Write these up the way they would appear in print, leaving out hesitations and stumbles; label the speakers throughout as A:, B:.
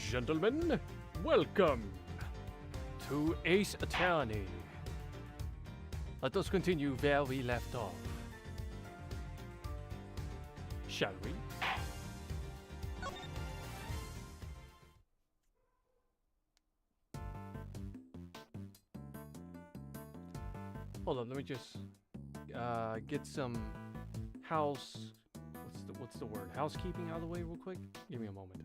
A: Gentlemen, welcome to Ace Attorney. Let us continue where we left off. Shall we? Hold on, let me just get some what's the word? Housekeeping out of the way real quick. Give me a moment.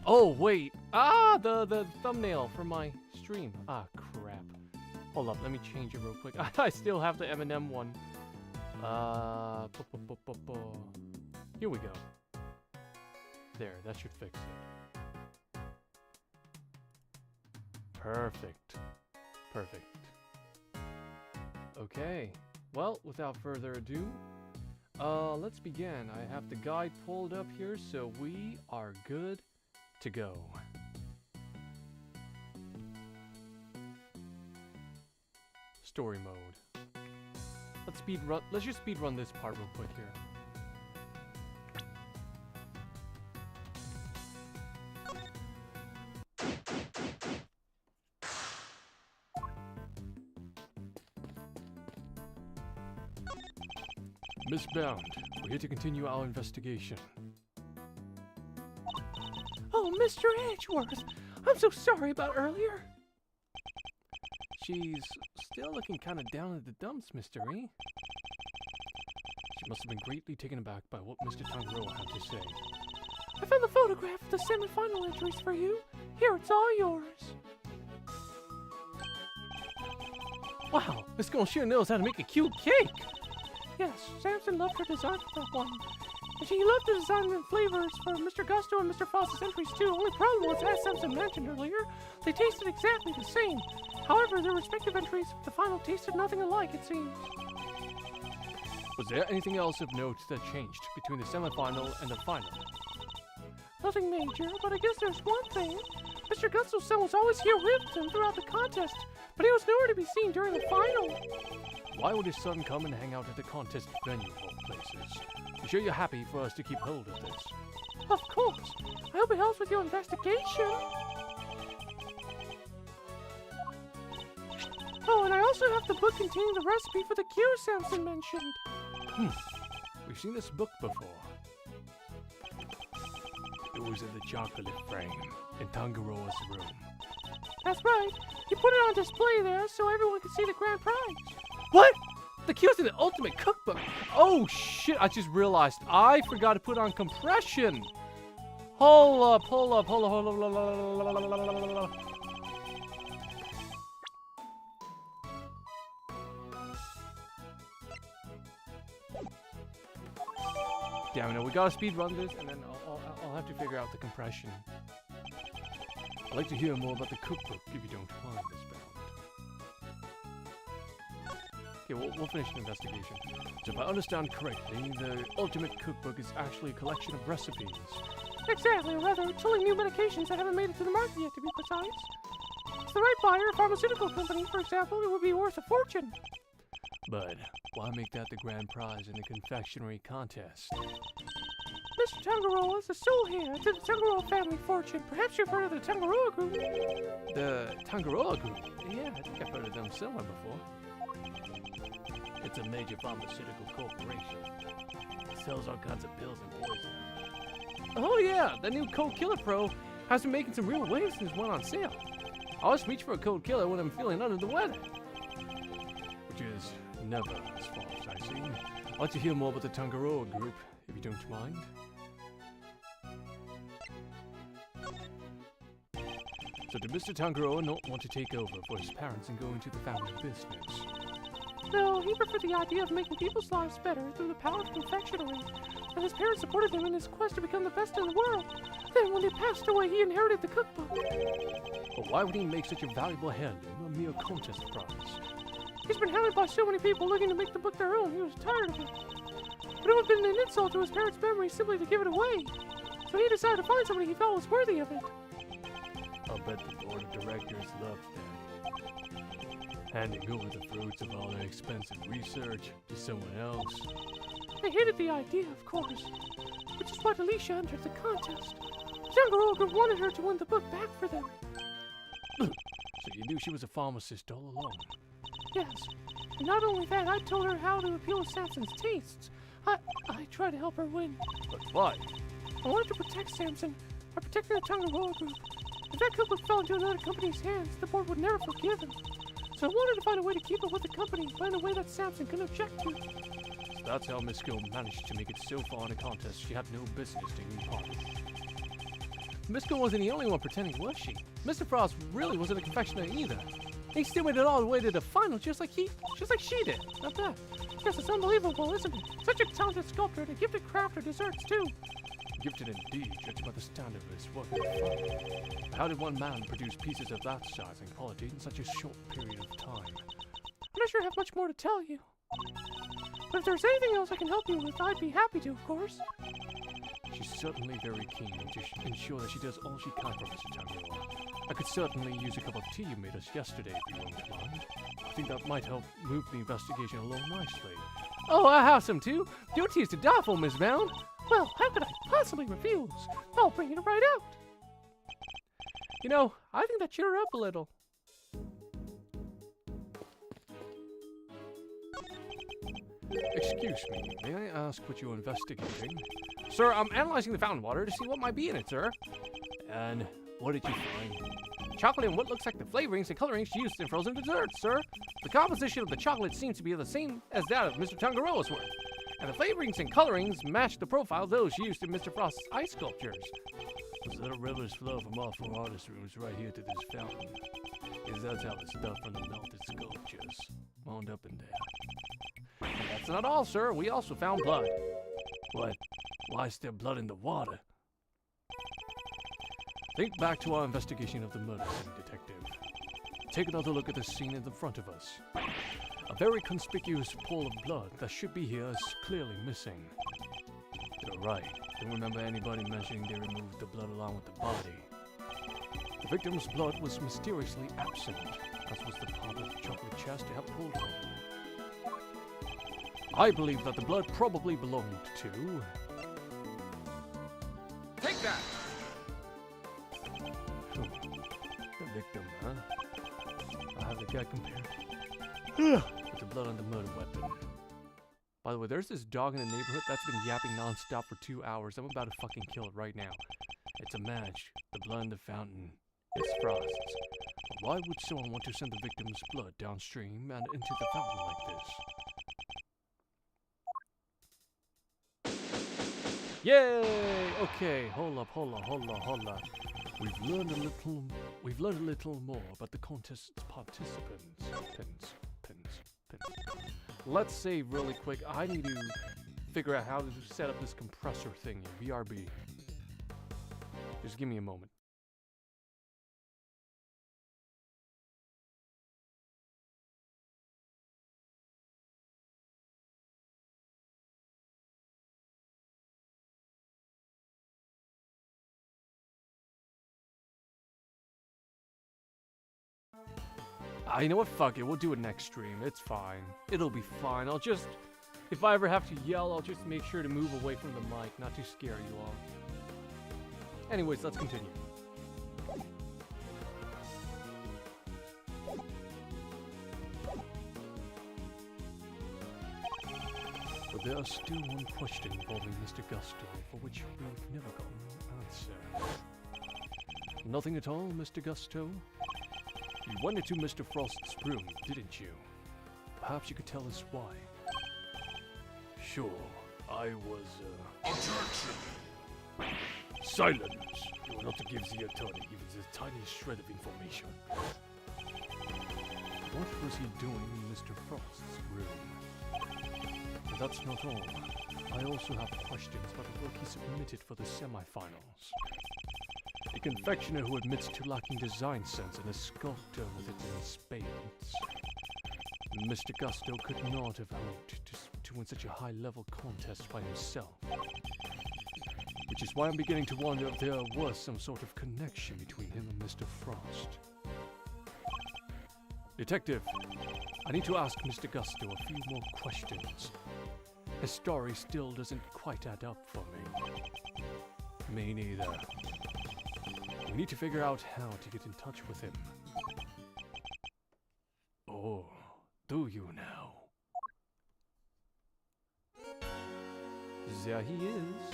A: Oh wait! The thumbnail for my stream. Ah, crap. Hold up, let me change it real quick. I still have the Eminem one. Here we go. There, that should fix it. Perfect. Perfect. Okay. Well, without further ado, let's begin. I have the guide pulled up here, so we are good to go. Story mode. Let's just speed run this part real quick here. Miss Bound, we're here to continue our investigation.
B: Oh, Mr. Edgeworth, I'm so sorry about earlier.
A: She's still looking kind of down in the dumps, Mr. E. She must have been greatly taken aback by what Mr. Tangaroa had to say.
B: I found the photograph of the semi-final entries for you. Here, it's all yours.
A: Wow, this girl sure knows how to make a cute cake!
B: Yes, Samson loved her design for that one. And she loved the design and flavors for Mr. Gusto and Mr. Foss's entries too. Only problem was, as Samson mentioned earlier, they tasted exactly the same. However, their respective entries for the final tasted nothing alike, it seems.
A: Was there anything else of note that changed between the semi-final and the final?
B: Nothing major, but I guess there's one thing. Mr. Gusto's son was always here with him throughout the contest, but he was nowhere to be seen during the final.
A: Why would his son come and hang out at the contest venue of all places? I'm sure you're happy for us to keep hold of this.
B: Of course. I hope it helps with your investigation. Oh, and I also have the book containing the recipe for the cure Samson mentioned.
A: We've seen this book before. It was in the chocolate frame in Tangaroa's room.
B: That's right. He put it on display there so everyone could see the grand prize.
A: What? The cure's in the ultimate cookbook. Oh shit, I just realized I forgot to put on compression. Hold up. Damn it, we gotta speed run this and then I'll have to figure out the compression. I'd like to hear more about the cookbook if you don't mind, Miss Bound. Okay, we'll finish the investigation. So if I understand correctly, the Ultimate Cookbook is actually a collection of recipes.
B: Exactly, or rather, totally new medications that haven't made it to the market yet, to be precise. It's the right buyer, a pharmaceutical company, for example, it would be worth a fortune.
A: But why make that the grand prize in the confectionery contest?
B: Mr. Tangaroa is the sole heir to the Tangaroa family fortune. Perhaps you've heard of the Tangaroa Group.
A: The Tangaroa Group? Yeah, I think I've heard of them somewhere before. It's a major pharmaceutical corporation. It sells all kinds of pills and poison. Oh yeah, the new Cold Killer Pro has been making some real waves since it went on sale. I always reach for a Cold Killer when I'm feeling under the weather. Which is never as far as I see. I'd like to hear more about the Tangaroa Group, if you don't mind. So did Mr. Tangaroa not want to take over for his parents and go into the family business?
B: No, he preferred the idea of making people's lives better through the power of confectionery, and his parents supported him in his quest to become the best in the world. Then, when they passed away, he inherited the cookbook.
A: But why would he make such a valuable heirloom a mere contest prize?
B: He's been hounded by so many people looking to make the book their own, he was tired of it. But it would have been an insult to his parents' memory simply to give it away. So he decided to find somebody he felt was worthy of it.
A: I'll bet the board of directors loved that. Handing over the fruits of all their expensive research to someone else.
B: They hated the idea, of course, which is why Alicia entered the contest. The younger ogre wanted her to win the book back for them.
A: So you knew she was a pharmacist all along?
B: Yes, and not only that, I told her how to appeal to Samson's tastes. I tried to help her win.
A: But why?
B: I wanted to protect Samson by protecting the Tangaroa group. If that cookbook fell into another company's hands, the board would never forgive him. So I wanted to find a way to keep it with the company, find a way that Samson couldn't object to.
A: So that's how Miss Gill managed to make it so far in a contest she had no business taking part. Miss Gill wasn't the only one pretending, was she? Mr. Frost really wasn't a confectioner either. He still made it all the way to the final just like she did.
B: Not bad. Yes, it's unbelievable, isn't it? Such a talented sculptor and a gifted crafter desserts, too.
A: Gifted indeed, judged by the standard of his work. How did one man produce pieces of that size and quality in such a short period of time?
B: I'm not sure I have much more to tell you. But if there's anything else I can help you with, I'd be happy to, of course.
A: She's certainly very keen to ensure that she does all she can for Mr. Tangaroa. I could certainly use a cup of tea you made us yesterday if you won't mind. I think that might help move the investigation along nicely.
B: Oh, I have some too. Your tea is to die for, Miss Mound. Well, how could I possibly refuse? I'll bring it right out. You know, I think that cheered her up a little.
A: Excuse me, may I ask what you're investigating? Sir, I'm analyzing the fountain water to see what might be in it, sir. And what did you find?
B: Chocolate and what looks like the flavorings and colorings used in frozen desserts, sir. The composition of the chocolate seems to be the same as that of Mr. Tangaroa's work. And the flavorings and colorings match the profile of those used in Mr. Frost's ice sculptures.
A: Those little rivers flow from all four artist rooms right here to this fountain. Because that's how the stuff from the melted sculptures wound up in there.
B: And that's not all, sir. We also found blood.
A: What? Why is there blood in the water? Think back to our investigation of the murder scene, Detective. Take another look at the scene in the front of us. A very conspicuous pool of blood that should be here is clearly missing. You're right. Don't remember anybody mentioning they removed the blood along with the body. The victim's blood was mysteriously absent, as was the part of the chocolate chest to have pulled from. I believe that the blood probably belonged to...
C: Take that!
A: The victim, huh? I'll have the guy compared with the blood on the murder weapon. By the way, there's this dog in the neighborhood that's been yapping non-stop for 2 hours. I'm about to fucking kill it right now. It's a match. The blood in the fountain. It's Frost's. But why would someone want to send the victim's blood downstream and into the fountain like this? Yay! Okay, hold up. We've learned a little more about the contest's participants. Pins. Let's save really quick. I need to figure out how to set up this compressor thing in VRB. Just give me a moment. You know what? Fuck it. We'll do it next stream. It's fine. It'll be fine. I'll just... If I ever have to yell, I'll just make sure to move away from the mic, not to scare you all. Anyways, let's continue. But there is still one question involving Mr. Gusto, for which we've never gotten an answer. Nothing at all, Mr. Gusto? You went into Mr. Frost's room, didn't you? Perhaps you could tell us why. Sure, I was,
C: Objection!
A: Silence! You are not to give the attorney even the tiniest shred of information. What was he doing in Mr. Frost's room? But that's not all. I also have questions about the work he submitted for the semifinals. A confectioner who admits to lacking design sense and a sculptor with it in spades. Mr. Gusto could not have hoped to win such a high-level contest by himself. Which is why I'm beginning to wonder if there was some sort of connection between him and Mr. Frost. Detective, I need to ask Mr. Gusto a few more questions. His story still doesn't quite add up for me. Me neither. We need to figure out how to get in touch with him. Oh, do you now? There he is.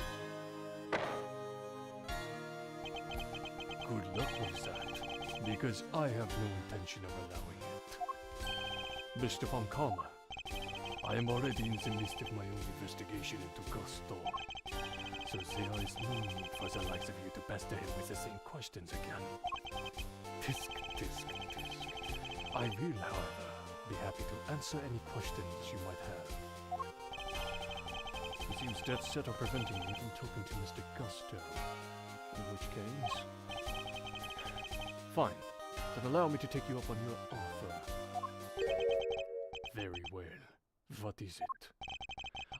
A: Good luck with that, because I have no intention of allowing it. Mr. Von Karma, I am already in the midst of my own investigation into Gusto, so there is no need for the likes of you to pester him with the same questions again. Tisk, tisk, tisk. I will, however, be happy to answer any questions you might have. He seems dead set on preventing me from talking to Mr. Gusto, in which case... Fine, then allow me to take you up on your offer. Very well. What is it?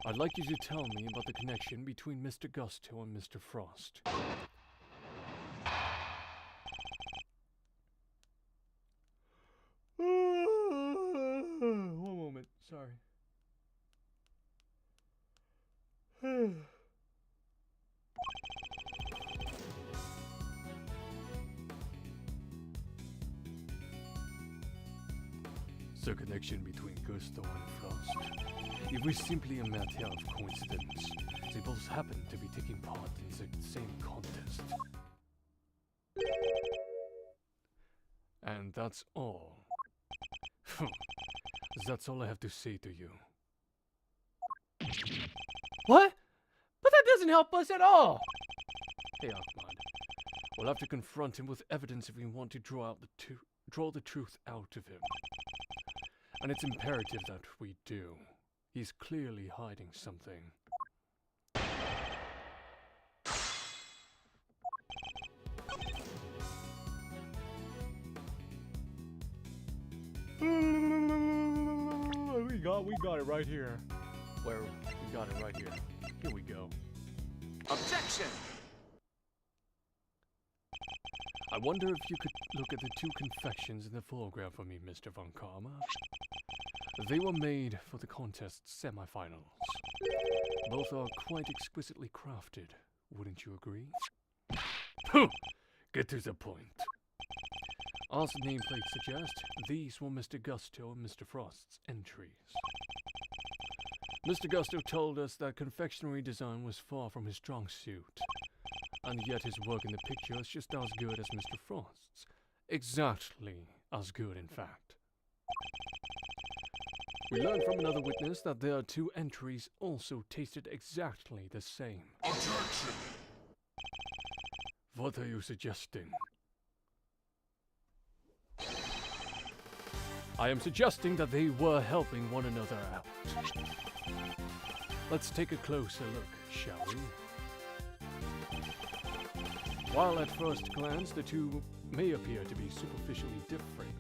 A: I'd like you to tell me about the connection between Mr. Gusto and Mr. Frost. One moment, sorry. The connection between Gusto and Frost. It was simply a matter of coincidence. They both happened to be taking part in the same contest. And that's all. That's all I have to say to you.
B: What? But that doesn't help us at all!
A: Hey, Ahmad. We'll have to confront him with evidence if we want to draw the truth out of him. And it's imperative that we do. He's clearly hiding something. We got it right here. Where? We got it right here. Here we go.
C: Objection!
A: I wonder if you could look at the two confections in the foreground for me, Mr. Von Karma. They were made for the contest's semifinals. Both are quite exquisitely crafted, wouldn't you agree? Get to the point. As the nameplate suggests, these were Mr. Gusto and Mr. Frost's entries. Mr. Gusto told us that confectionery design was far from his strong suit, and yet his work in the picture is just as good as Mr. Frost's. Exactly as good, in fact. We learned from another witness that their two entries also tasted exactly the same.
C: Objection!
A: What are you suggesting? I am suggesting that they were helping one another out. Let's take a closer look, shall we? While at first glance the two may appear to be superficially different,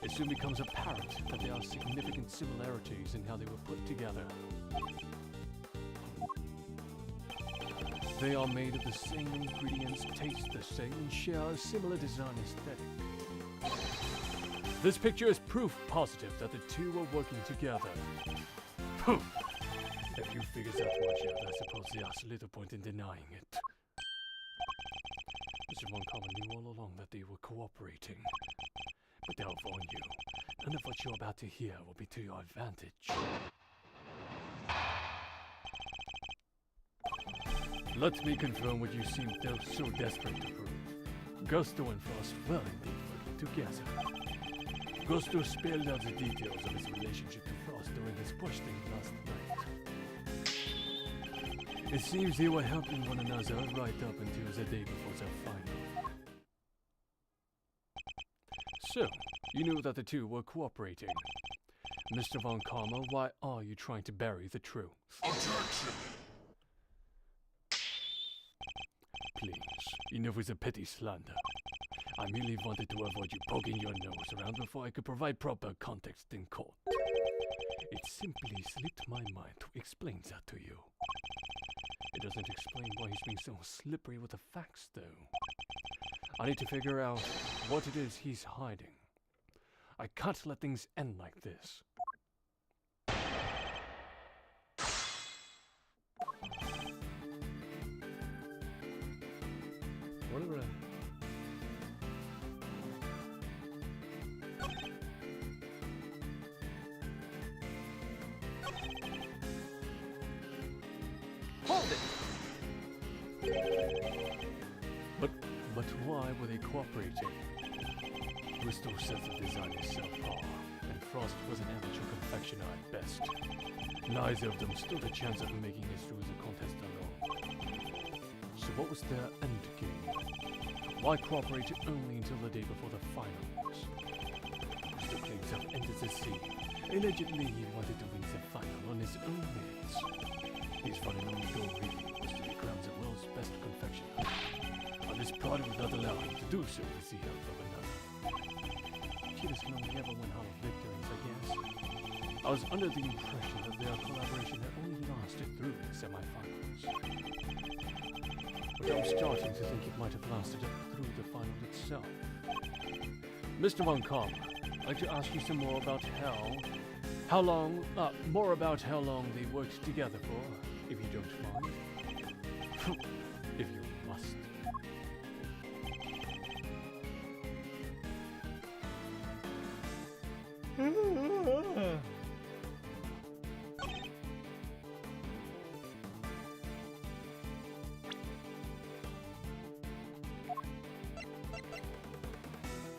A: it soon becomes apparent that there are significant similarities in how they were put together. They are made of the same ingredients, taste the same, and share a similar design aesthetic. This picture is proof positive that the two are working together. If you figure that much out, I suppose there's little point in denying it. Mr. Von Karma knew all along that they were cooperating. But I'll warn you, none of what you're about to hear will be to your advantage. Let me confirm what you seem so desperate to prove. Gusto and Frost were indeed working together. Gusto spelled out the details of his relationship to Frost during his questioning last night. It seems they were helping one another right up until the day before their final. So, you knew that the two were cooperating. Mr. Von Karma, why are you trying to bury the truth?
C: Objection!
A: Please, enough with the petty slander. I merely wanted to avoid you poking your nose around before I could provide proper context in court. It simply slipped my mind to explain that to you. It doesn't explain why he's being so slippery with the facts, though. I need to figure out what it is he's hiding. I can't let things end like this. Whatever.
C: Hold it!
A: But why were they cooperating? Bristol says the design is subpar, and Frost was an amateur confectioner at best. Neither of them stood a chance of making it through the contest alone. So what was their end game? Why cooperate only until the day before the finals? Bristol claims have ended the scene. Allegedly, he wanted to win the final on his own merits. His final only goal really was to be crowned the world's best confectioner. And his pride would not allow him to do so with the help of another. Cheetahs can only ever win half victories, I guess. I was under the impression that their collaboration had only lasted through the semi-finals. But I'm starting to think it might have lasted up through the final itself. Mr. Von Kamm, I'd like to ask you some more about how long they worked together for, if you don't mind. If you must.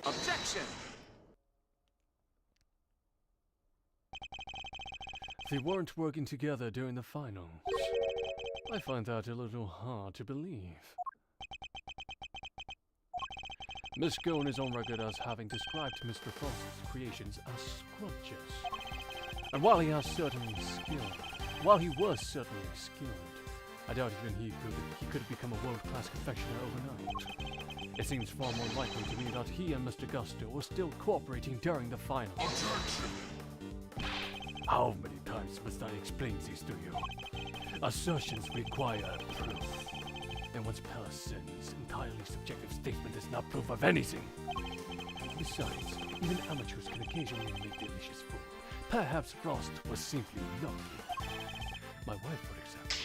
C: Objection!
A: They weren't working together during the finals. I find that a little hard to believe. Miss Scone is on record as having described Mr. Frost's creations as scrumptious. And while he was certainly skilled, I doubt even he could have become a world-class confectioner overnight. It seems far more likely to me that he and Mr. Gusto were still cooperating during the finals.
C: Objection!
A: How many times must I explain this to you? Assertions require proof. And once Palisades' entirely subjective statement is not proof of anything. Besides, even amateurs can occasionally make delicious food. Perhaps Frost was simply lucky. My wife, for example,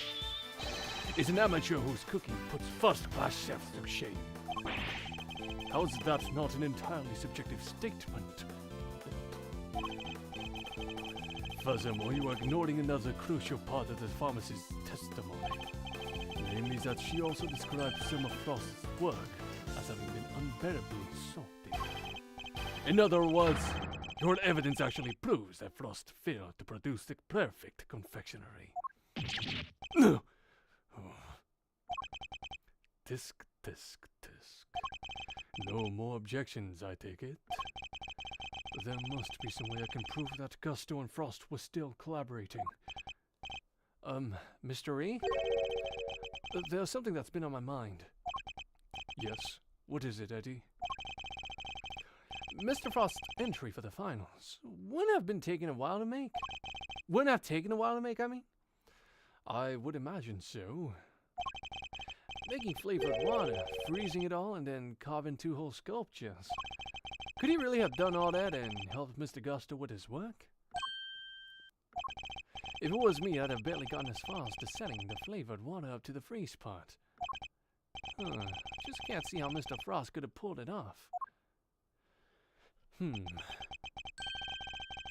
A: is an amateur whose cooking puts first-class chefs to shame. How is that not an entirely subjective statement? Furthermore, you are ignoring another crucial part of the pharmacist's testimony. Namely that she also described some of Frost's work as having been unbearably salty. In other words, your evidence actually proves that Frost failed to produce the perfect confectionery. Tisk, tisk, tisk. No more objections, I take it. There must be some way I can prove that Gusto and Frost were still collaborating. Mr. E? There's something that's been on my mind. Yes? What is it, Eddie? Mr. Frost's entry for the finals wouldn't have been taking a while to make. Wouldn't have taken a while to make, I mean? I would imagine so. Making flavored water, freezing it all, and then carving 2 whole sculptures. Could he really have done all that and helped Mr. Gusto with his work? If it was me, I'd have barely gotten as far as to setting the flavored water up to the freeze part. Just can't see how Mr. Frost could have pulled it off.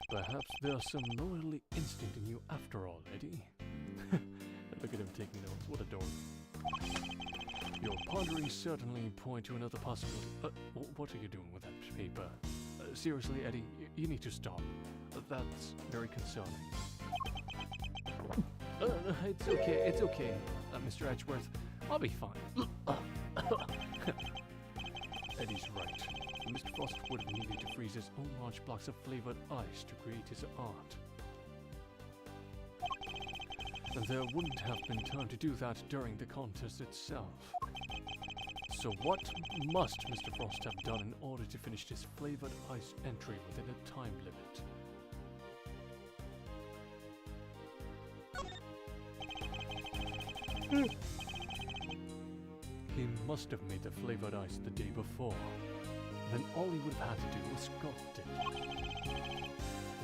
A: Perhaps there's some lordly instinct in you after all, Eddie. Look at him taking notes, what a dork. Your ponderings certainly point to another possibility. What are you doing with that paper? Seriously, Eddie, you need to stop. That's very concerning. It's okay, Mr. Edgeworth. I'll be fine. Eddie's right. Mr. Frost would have needed to freeze his own large blocks of flavored ice to create his art. And there wouldn't have been time to do that during the contest itself. So what must Mr. Frost have done in order to finish his flavored ice entry within a time limit? He must have made the flavored ice the day before. Then all he would have had to do was sculpt it.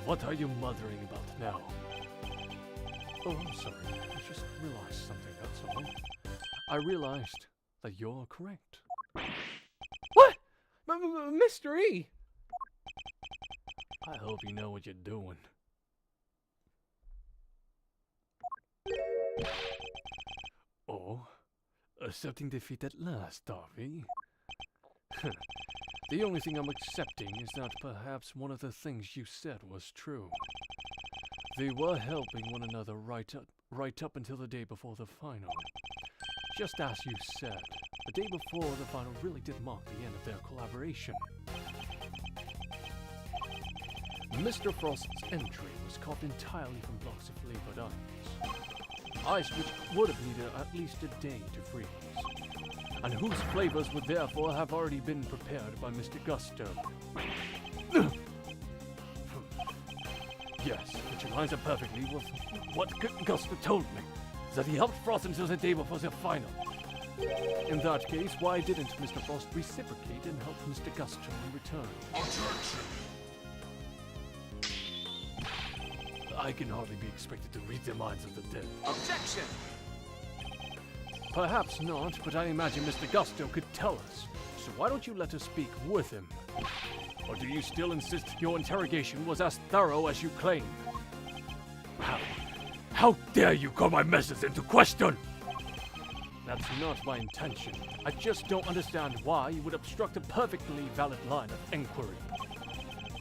A: What are you muttering about now? Oh, I'm sorry. I just realized something, that's all. I realized that you're correct.
B: What? Mr. E!
A: I hope you know what you're doing. Oh, accepting defeat at last, are we? The only thing I'm accepting is that perhaps one of the things you said was true. They were helping one another right up until the day before the final. Just as you said, the day before the final really did mark the end of their collaboration. Mr. Frost's entry was carved entirely from blocks of flavored ice. Ice which would have needed at least a day to freeze, and whose flavors would therefore have already been prepared by Mr. Gusto. Yes, which aligns up perfectly with what Gusto told me, that he helped Frost until the day before the final. In that case, why didn't Mr. Frost reciprocate and help Mr. Gusto in return?
C: Objection!
A: I can hardly be expected to read the minds of the dead.
C: Objection!
A: Perhaps not, but I imagine Mr. Gusto could tell us. So why don't you let us speak with him? Or do you still insist your interrogation was as thorough as you claim? How dare you call my message into question? That's not my intention. I just don't understand why you would obstruct a perfectly valid line of inquiry.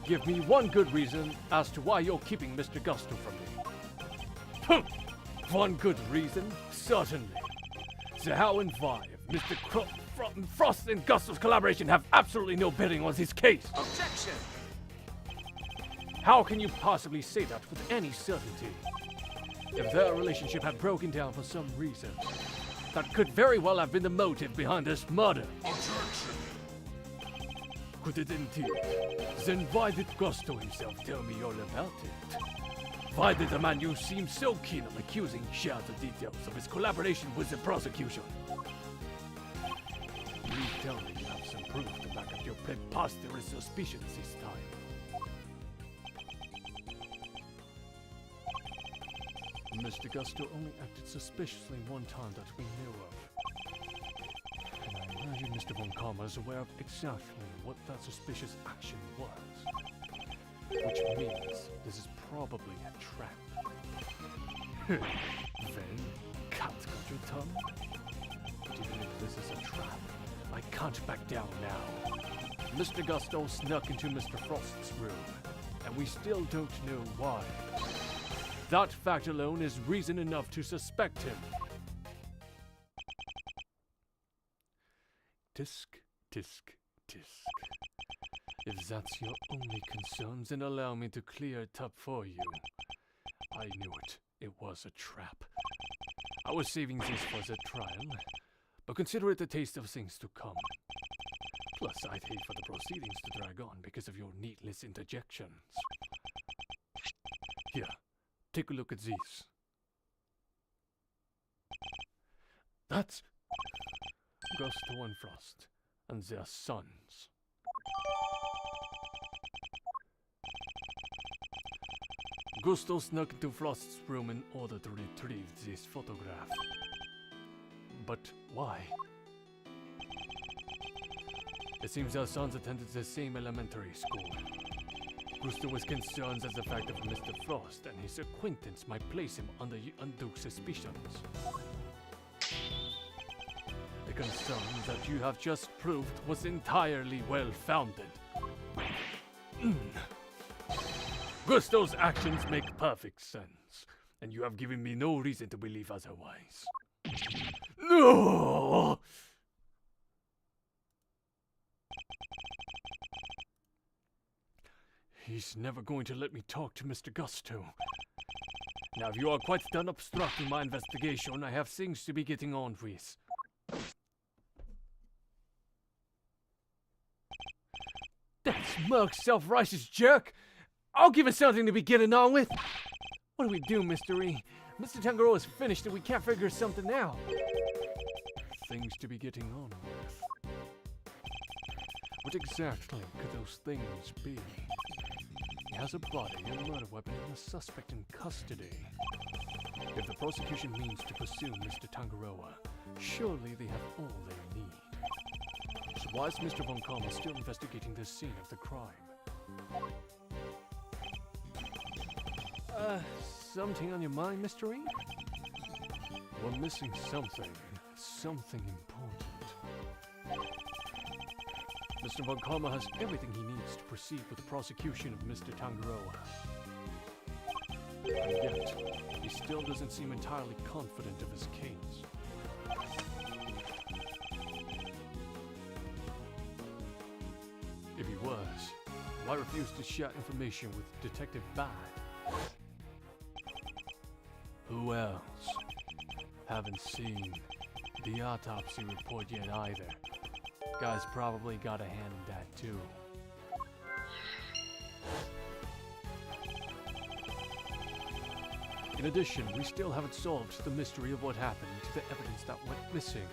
A: Give me one good reason as to why you're keeping Mr. Gusto from me. One good reason? Certainly. So how and why, if Mr. Frost and Gusto's collaboration have absolutely no bearing on his case?
C: Objection!
A: How can you possibly say that with any certainty? If their relationship had broken down for some reason, that could very well have been the motive behind this murder.
C: Objection!
A: Could it indeed? Then why did Gusto himself tell me all about it? Why did the man you seem so keen on accusing share the details of his collaboration with the prosecution? Please tell me you have some proof to back up your preposterous suspicions this time. Mr. Gusto only acted suspiciously one time that we knew of. And I imagine Mr. Von Karma is aware of exactly what that suspicious action was. Which means this is probably a trap. Then, cat got your tongue? Even if this is a trap, I can't back down now. Mr. Gusto snuck into Mr. Frost's room, and we still don't know why. That fact alone is reason enough to suspect him. Tisk, tisk, tisk. If that's your only concerns, then allow me to clear it up for you. I knew it. It was a trap. I was saving this for the trial, but consider it a taste of things to come. Plus, I'd hate for the proceedings to drag on because of your needless interjections. Here, take a look at these. That's Gusto and Frost, and their sons. Gusto snuck into Frost's room in order to retrieve this photograph. But why? It seems their sons attended the same elementary school. Gusto was concerned that the fact of Mr. Frost and his acquaintance might place him under undue suspicions. A concern that you have just proved was entirely well-founded. Gusto's actions make perfect sense, and you have given me no reason to believe otherwise. No! He's never going to let me talk to Mr. Gusto. Now, if you are quite done obstructing my investigation, I have things to be getting on with. That smug, self-righteous jerk! I'll give us something to be getting on with! What do we do, Mr. E? Mr. Tangaroa is finished and we can't figure something out. Things to be getting on with. What exactly could those things be? He has a body, a murder weapon, and a suspect in custody. If the prosecution means to pursue Mr. Tangaroa, surely they have all they need. So why is Mr. Von Karma still investigating the scene of the crime? Something on your mind, Mr. E? We're missing something. Something important. Mr. Von Karma has everything he needs to proceed with the prosecution of Mr. Tangaroa. And yet, he still doesn't seem entirely confident of his case. If he was, why refuse to share information with Detective Bad? Who else? Haven't seen the autopsy report yet either. Guy's probably got a hand in that too. In addition, we still haven't solved the mystery of what happened to the evidence that went missing.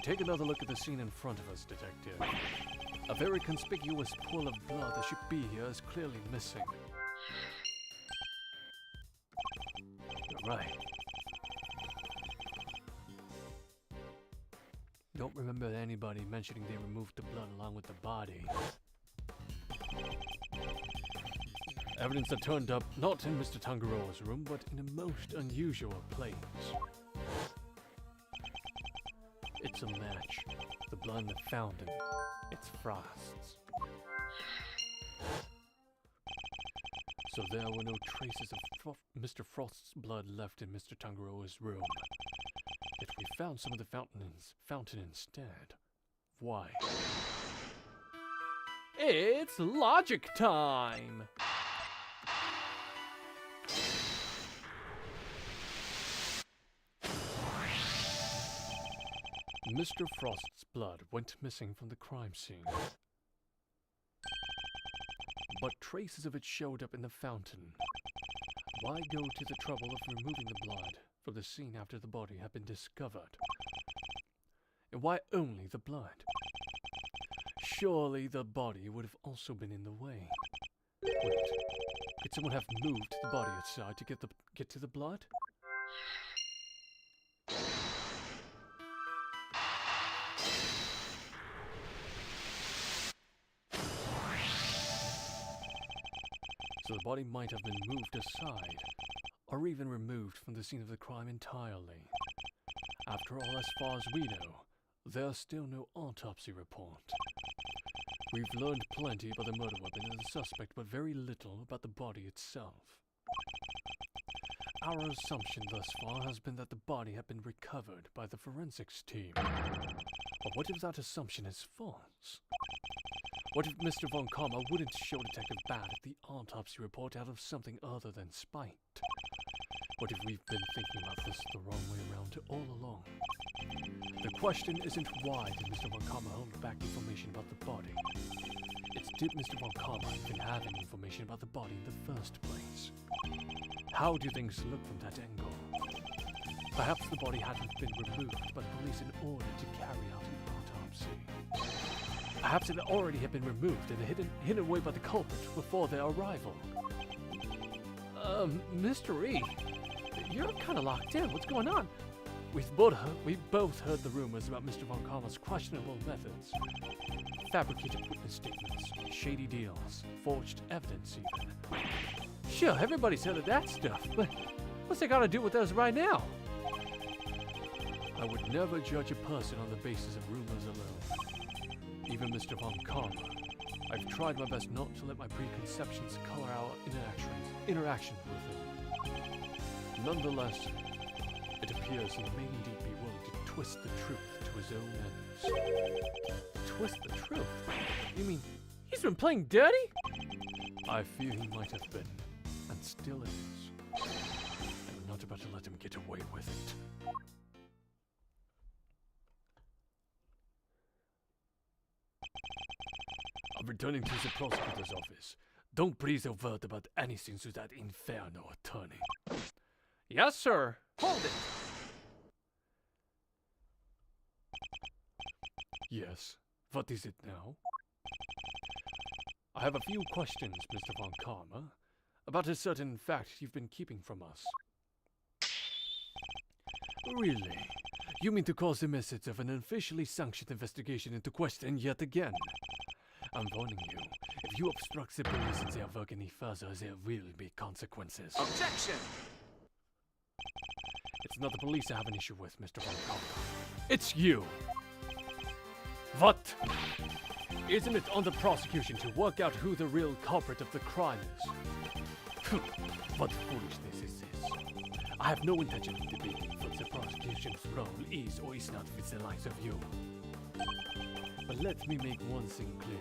A: Take another look at the scene in front of us, Detective. A very conspicuous pool of blood that should be here is clearly missing. You're right. Don't remember anybody mentioning they removed the blood along with the body. Evidence that turned up not in Mr. Tangaroa's room, but in a most unusual place. It's a match. The blood in the fountain. It's Frost's. So there were no traces of Mr. Frost's blood left in Mr. Tangaroa's room. Yet we found some of the fountain instead. Why? It's logic time! Mr. Frost's blood went missing from the crime scene. But traces of it showed up in the fountain. Why go to the trouble of removing the blood from the scene after the body had been discovered? And why only the blood? Surely the body would have also been in the way. Wait, could someone have moved the body aside to get to the blood? So the body might have been moved aside, or even removed from the scene of the crime entirely. After all, as far as we know, there's still no autopsy report. We've learned plenty about the murder weapon and the suspect, but very little about the body itself. Our assumption thus far has been that the body had been recovered by the forensics team. But what if that assumption is false? What if Mr. Von Karma wouldn't show Detective Bad the autopsy report out of something other than spite? What if we've been thinking about this the wrong way around all along? The question isn't why did Mr. Von Karma hold back information about the body. It's did Mr. Von Karma even have any information about the body in the first place? How do things look from that angle? Perhaps the body hadn't been removed by the police in order to carry out an autopsy. Perhaps it already had been removed and hidden away by the culprit before their arrival.
B: Mr. E, you're kind of locked in. What's going on?
A: We both heard the rumors about Mr. Von Karma's questionable methods. Fabricated witness statements, shady deals, forged evidence even.
B: Sure, everybody's heard of that stuff, but what's that got to do with us right now?
A: I would never judge a person on the basis of rumors alone. Even Mr. Von Karma. I've tried my best not to let my preconceptions color our interactions with him. Nonetheless, it appears he may indeed be willing to twist the truth to his own ends.
B: Twist the truth? You mean he's been playing dirty?
A: I fear he might have been, and still is. I'm not about to let him get away with it. I'm returning to the prosecutor's office. don't breathe a word about anything to that inferno attorney.
B: Yes, sir.
C: Hold it!
A: Yes, what is it now? I have a few questions, Mr. Von Karma, about a certain fact you've been keeping from us. Really? You mean to cause the methods of an officially sanctioned investigation into question yet again? I'm warning you, if you obstruct the police in their work any further, there will be consequences.
C: Objection!
A: It's not the police I have an issue with, Mr. Von Karma. It's you! What? Isn't it on the prosecution to work out who the real culprit of the crime is? What foolishness is this? I have no intention of debating what the prosecution's role is or is not with the likes of you. But let me make one thing clear.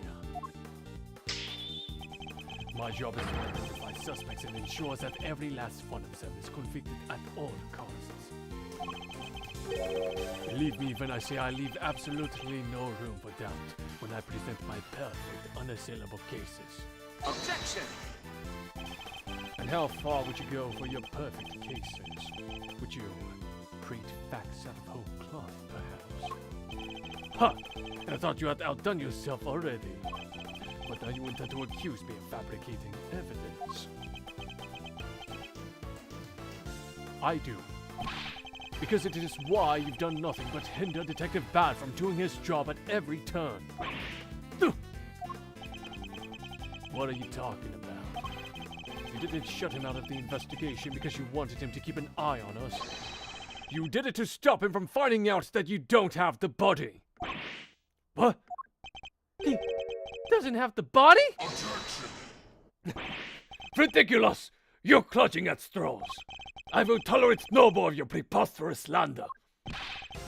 A: My job is to identify suspects and ensure that every last one of them is convicted at all costs. Believe me when I say I leave absolutely no room for doubt when I present my perfect, unassailable cases.
C: Objection!
A: And how far would you go for your perfect cases? Would you create facts out of whole cloth, perhaps? Ha! I thought you had outdone yourself already. But now you intend to accuse me of fabricating evidence. I do. Because it is why you've done nothing but hinder Detective Bad from doing his job at every turn. What are you talking about? You didn't shut him out of the investigation because you wanted him to keep an eye on us. You did it to stop him from finding out that you don't have the body. What?
B: He doesn't have the body?
A: Ridiculous! You're clutching at straws. I will tolerate no more of your preposterous slander.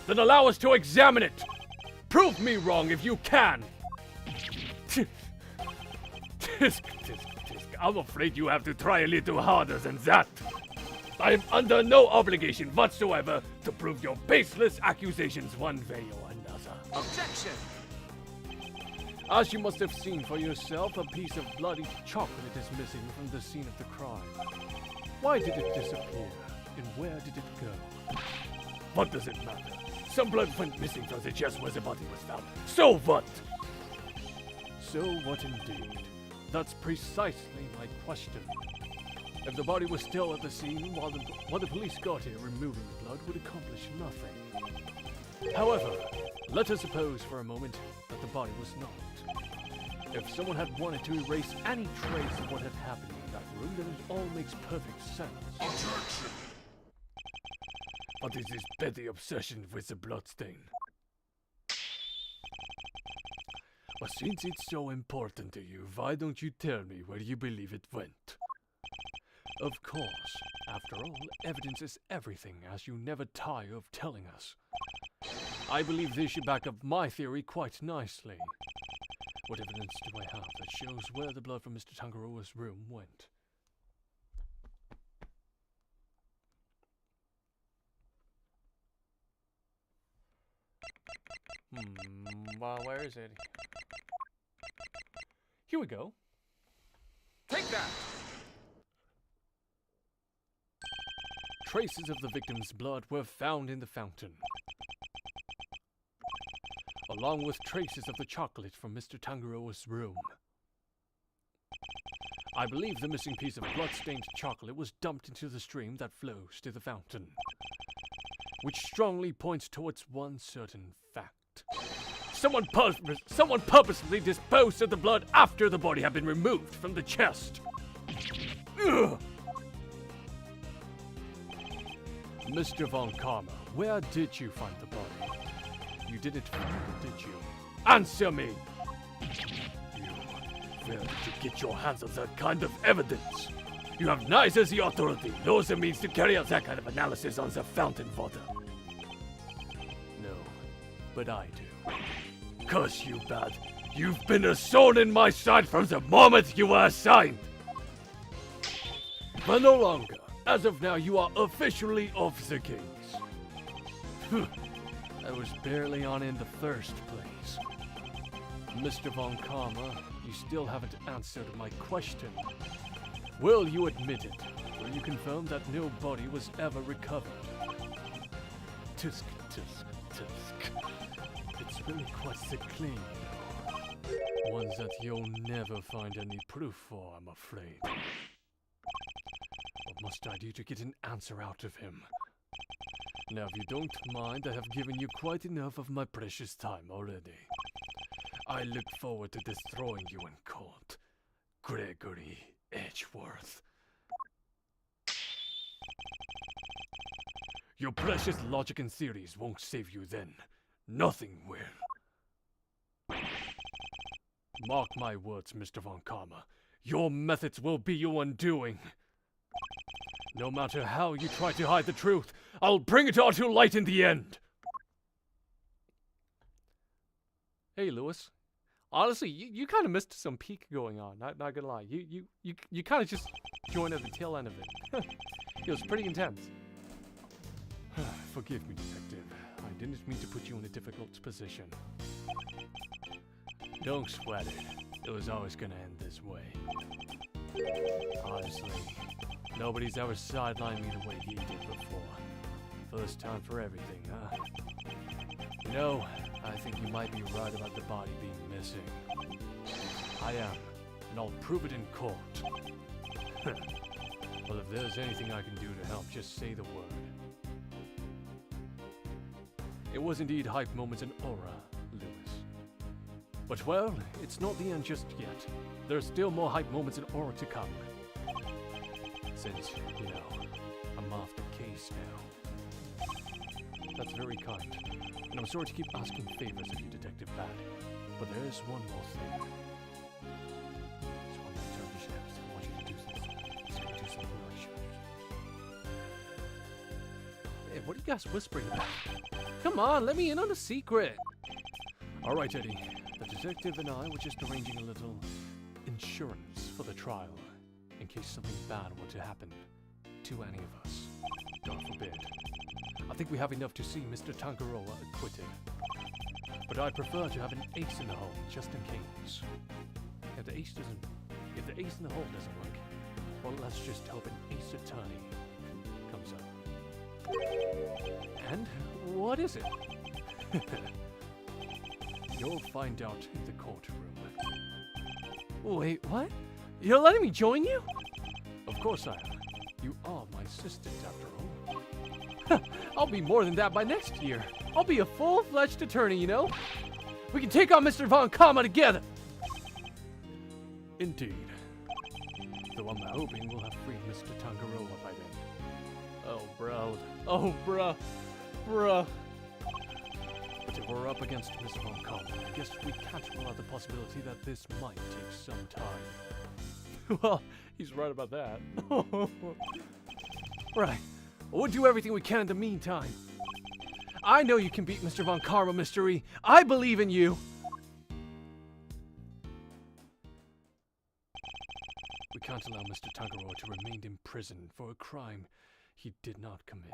A: Then allow us to examine it. Prove me wrong if you can. Tisk. I'm afraid you have to try a little harder than that. I am under no obligation whatsoever to prove your baseless accusations one way or another.
C: Objection!
A: As you must have seen for yourself, a piece of bloody chocolate is missing from the scene of the crime. Why did it disappear? And where did it go? What does it matter? Some blood went missing from the chest where the body was found. So what? So what indeed? That's precisely my question. If the body was still at the scene while the police got here, removing the blood would accomplish nothing. However, let us suppose for a moment that the body was not. If someone had wanted to erase any trace of what had happened in that room, then it all makes perfect sense. Objection! What is this petty obsession with the bloodstain? Well, since it's so important to you, why don't you tell me where you believe it went? Of course, after all, evidence is everything, as you never tire of telling us. I believe this should back up my theory quite nicely. What evidence do I have that shows where the blood from Mr. Tangaroa's room went?
B: Well, where is it? Here we go.
C: Take that!
A: Traces of the victim's blood were found in the fountain, along with traces of the chocolate from Mr. Tangaroa's room. I believe the missing piece of blood-stained chocolate was dumped into the stream that flows to the fountain, which strongly points towards one certain fact. Someone purposely disposed of the blood after the body had been removed from the chest. Ugh. Mr. Von Karma, where did you find the body? You didn't find it, did you? Answer me! Where did you get your hands on that kind of evidence? You have neither the authority nor the means to carry out that kind of analysis on the fountain water. No, but I do. Curse you, Bad. You've been a thorn in my side from the moment you were assigned. But no longer. As of now, you are officially off the case. I was barely on in the first place. Mr. Von Karma, you still haven't answered my question. Will you admit it? Will you confirm that no body was ever recovered? Tusk, tusk, tusk. It's really quite the claim. One that you'll never find any proof for, I'm afraid. What must I do to get an answer out of him? Now, if you don't mind, I have given you quite enough of my precious time already. I look forward to destroying you in court, Gregory Edgeworth. Your precious logic and theories won't save you then. Nothing will. Mark my words, Mr. Von Karma. Your methods will be your undoing. No matter how you try to hide the truth, I'll bring it all to light in the end. Hey, Lewis. Honestly, you kind of missed some peak going on. Not gonna lie. You kind of just joined at the tail end of it. It was pretty intense. Forgive me, Detective. I didn't mean to put you in a difficult position. Don't sweat it. It was always gonna end this way. Honestly, nobody's ever sidelined me the way you did before. First time for everything, huh? You know, I think you might be right about the body being missing. I am, and I'll prove it in court. Well, if there's anything I can do to help, just say the word. It was indeed hype moments in Aura, Lewis. But well, it's not the end just yet. There's still more hype moments in Aura to come. Since, you know, I'm off the case now. That's very kind. And I'm sorry to keep asking favors of you, Detective Bad. But there is one more thing. There's one more terrible chance. I want you to do something. Just do something really sure. Hey, what are you guys whispering about? Come on, let me in on the secret. All right, Eddie. The detective and I were just arranging a little insurance for the trial, in case something bad were to happen to any of us. God forbid. I think we have enough to see Mr. Tangaroa acquitted. But I'd prefer to have an ace in the hole, just in case. If the ace in the hole doesn't work, well, let's just hope an ace attorney comes up. And what is it? You'll find out in the courtroom. Wait, what? You're letting me join you? Of course I am. You are my assistant, after all. I'll be more than that by next year. I'll be a full-fledged attorney, you know? We can take on Mr. Von Karma together! Indeed. Though I'm hoping we'll have freed Mr. Tangaroa by then. Oh, bro. Oh, bruh. Bruh. But if we're up against Mr. Von Karma, I guess we can't rule out the possibility that this might take some time. Well, he's right about that. Right. We'll do everything we can in the meantime. I know you can beat Mr. Von Karma, Mystery. I believe in you. We can't allow Mr. Tangaroa to remain in prison for a crime he did not commit.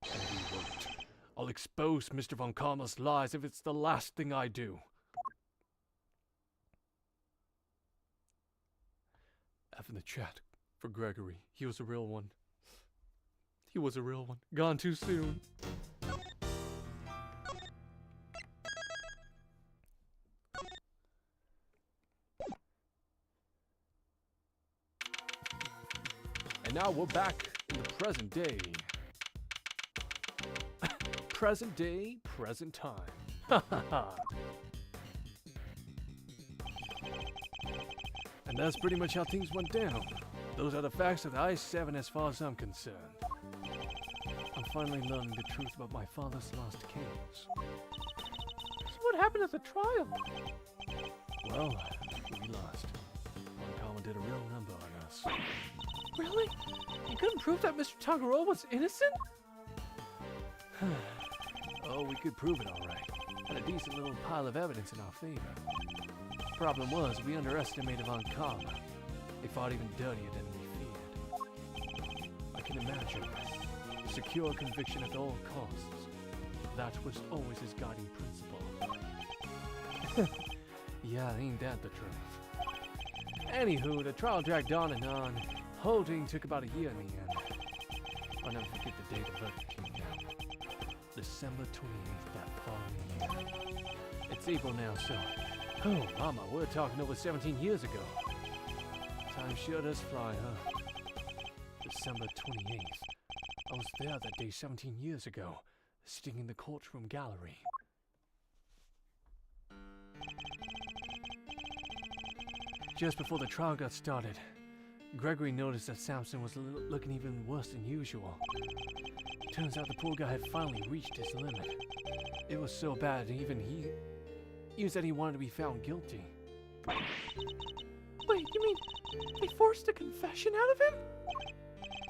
A: And we won't. I'll expose Mr. Von Karma's lies if it's the last thing I do. F in the chat for Gregory. He was a real one. He was a real one. Gone too soon. And now we're back in the present day. Present day, present time. And that's pretty much how things went down. Those are the facts of the I-7 as far as I'm concerned. I'm finally learning the truth about my father's lost case.
B: So what happened at the trial?
A: Well, we lost. Von Karma did a real number on us.
B: Really? You couldn't prove that Mr. Tangaroa was innocent?
A: Oh, we could prove it all right. Had a decent little pile of evidence in our favor. Problem was, we underestimated Von Karma. They fought even dirtier than we feared. I can imagine. Secure conviction at all costs. That was always his guiding principle. Yeah, ain't that the truth? Anywho, the trial dragged on and on. Whole thing took about a year in the end. I'll never forget the day the verdict came down. December 28th, that following year. It's April now, so... Oh, mama, we're talking over 17 years ago. Time sure does fly, huh? December 28th. I was there that day 17 years ago, sitting in the courtroom gallery. Just before the trial got started, Gregory noticed that Samson was looking even worse than usual. Turns out the poor guy had finally reached his limit. It was so bad, even he said he wanted to be found guilty.
B: Wait, you mean they forced a confession out of him?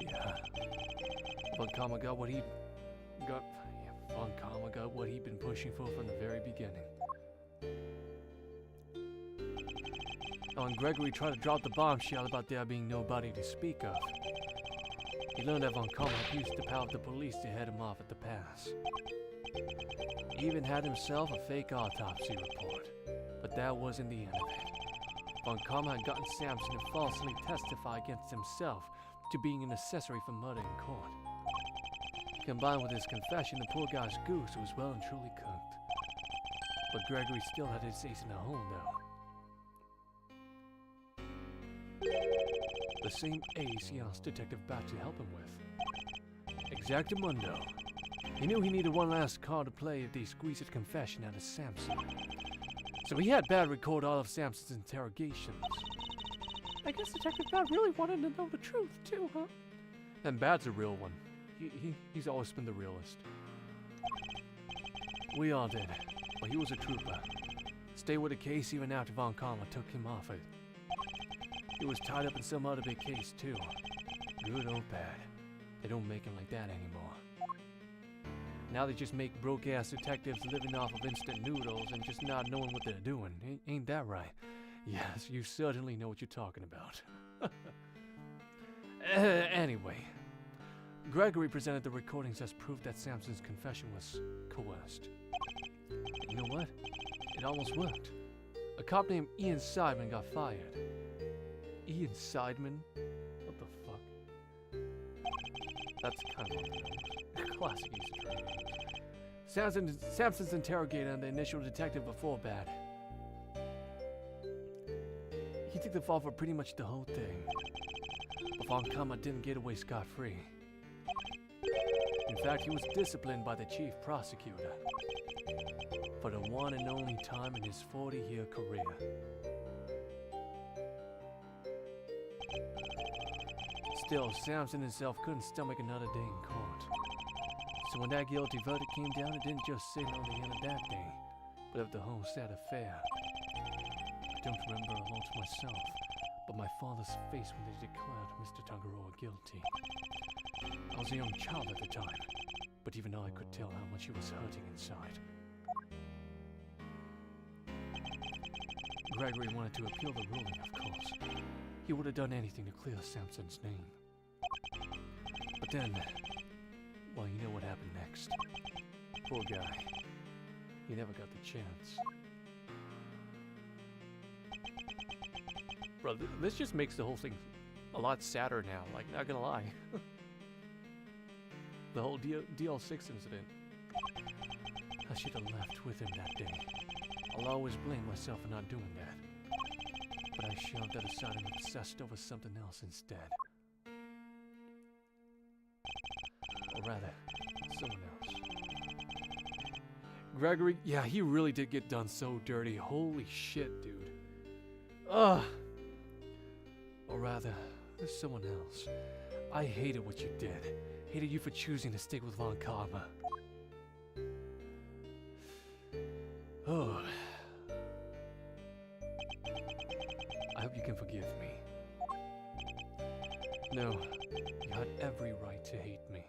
A: Yeah. Von Karma got what he'd been pushing for from the very beginning. When Gregory tried to drop the bombshell about there being nobody to speak of, he learned that Von Karma had used the power of the police to head him off at the pass. He even had himself a fake autopsy report, but that wasn't the end of it. Von Karma had gotten Samson to falsely testify against himself to being an accessory for murder in court. Combined with his confession, the poor guy's goose was well and truly cooked. But Gregory still had his ace in the hole, though. The same ace he asked Detective Bat to help him with. Exactamundo. He knew he needed one last card to play if they squeezed a confession out of Samson. So he had Bat record all of Samson's interrogations.
B: I guess Detective Bat really wanted to know the truth, too, huh?
A: And Bat's a real one. He's always been the realist. We all did, but he was a trooper. Stayed with the case even after Von Karma took him off it. He was tied up in some other big case, too. Good or bad. They don't make him like that anymore. Now they just make broke-ass detectives living off of instant noodles and just not knowing what they're doing. Ain't that right? Yes, you certainly know what you're talking about. Anyway, Gregory presented the recordings as proof that Samson's confession was coerced. And you know what? It almost worked. A cop named Ian Seidman got fired. Ian Seidman? What the fuck? That's kind of off. Classic use of trade names. Samson's interrogator and the initial detective before Bat. He took the fall for pretty much the whole thing. But Von Karma didn't get away scot-free. In fact, he was disciplined by the chief prosecutor for the one and only time in his 40-year career. Still, Samson himself couldn't stomach another day in court. So when that guilty verdict came down, it didn't just signal the end of that day, but of the whole sad affair. I don't remember a lot myself, but my father's face when they declared Mr. Tangaroa guilty. I was a young child at the time, but even I could tell how much he was hurting inside. Gregory wanted to appeal the ruling, of course. He would have done anything to clear Samson's name. But then, well, you know what happened next. Poor guy. He never got the chance. Bro, this just makes the whole thing a lot sadder now, like, not gonna lie. The whole DL6 incident. I should have left with him that day. I'll always blame myself for not doing that. But I shoved that aside and obsessed over something else instead. Or rather, someone else. Gregory, yeah, he really did get done so dirty. Holy shit, dude. Ugh. Or rather, there's someone else. I hated what you did. Hated you for choosing to stick with Von Karma. Oh. I hope you can forgive me. No, you had every right to hate me.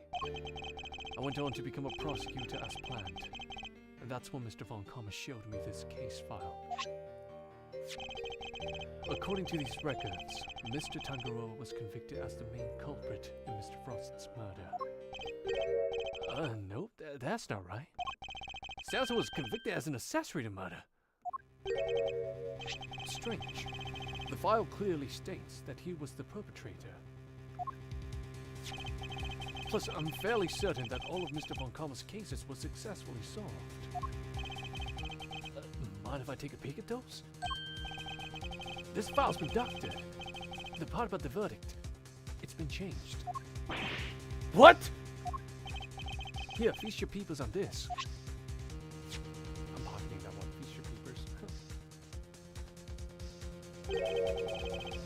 A: I went on to become a prosecutor as planned. And that's when Mr. Von Karma showed me this case file. According to these records, Mr. Tangaroa was convicted as the main culprit in Mr. Frost's murder. Nope, that's not right. Samson was convicted as an accessory to murder. Strange. The file clearly states that he was the perpetrator. Plus, I'm fairly certain that all of Mr. Von Karma's cases were successfully solved. Mind if I take a peek at those? This file's been doctored. The part about the verdict, it's been changed. What? Here, feast your peepers on this. I'm pocketing that one. Feast your peepers.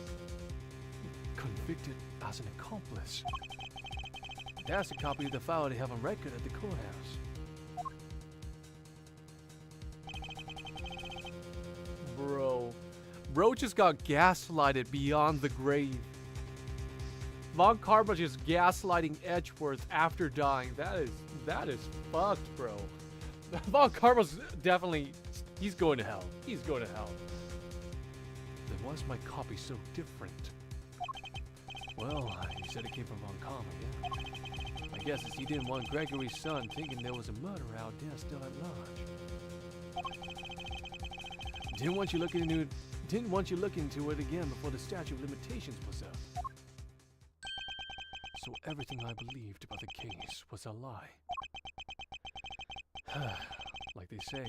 A: Convicted as an accomplice. That's a copy of the file they have on record at the courthouse. Bro just got gaslighted beyond the grave. Von Karma just gaslighting Edgeworth after dying. That is fucked, bro. Von Karma's definitely, he's going to hell. He's going to hell. Then why's my copy so different? Well, you said it came from Von Karma, yeah? I guess it's he didn't want Gregory's son thinking there was a murderer out there still at large. Didn't want you looking into it again before the statute of limitations was up. So everything I believed about the case was a lie. Like they say,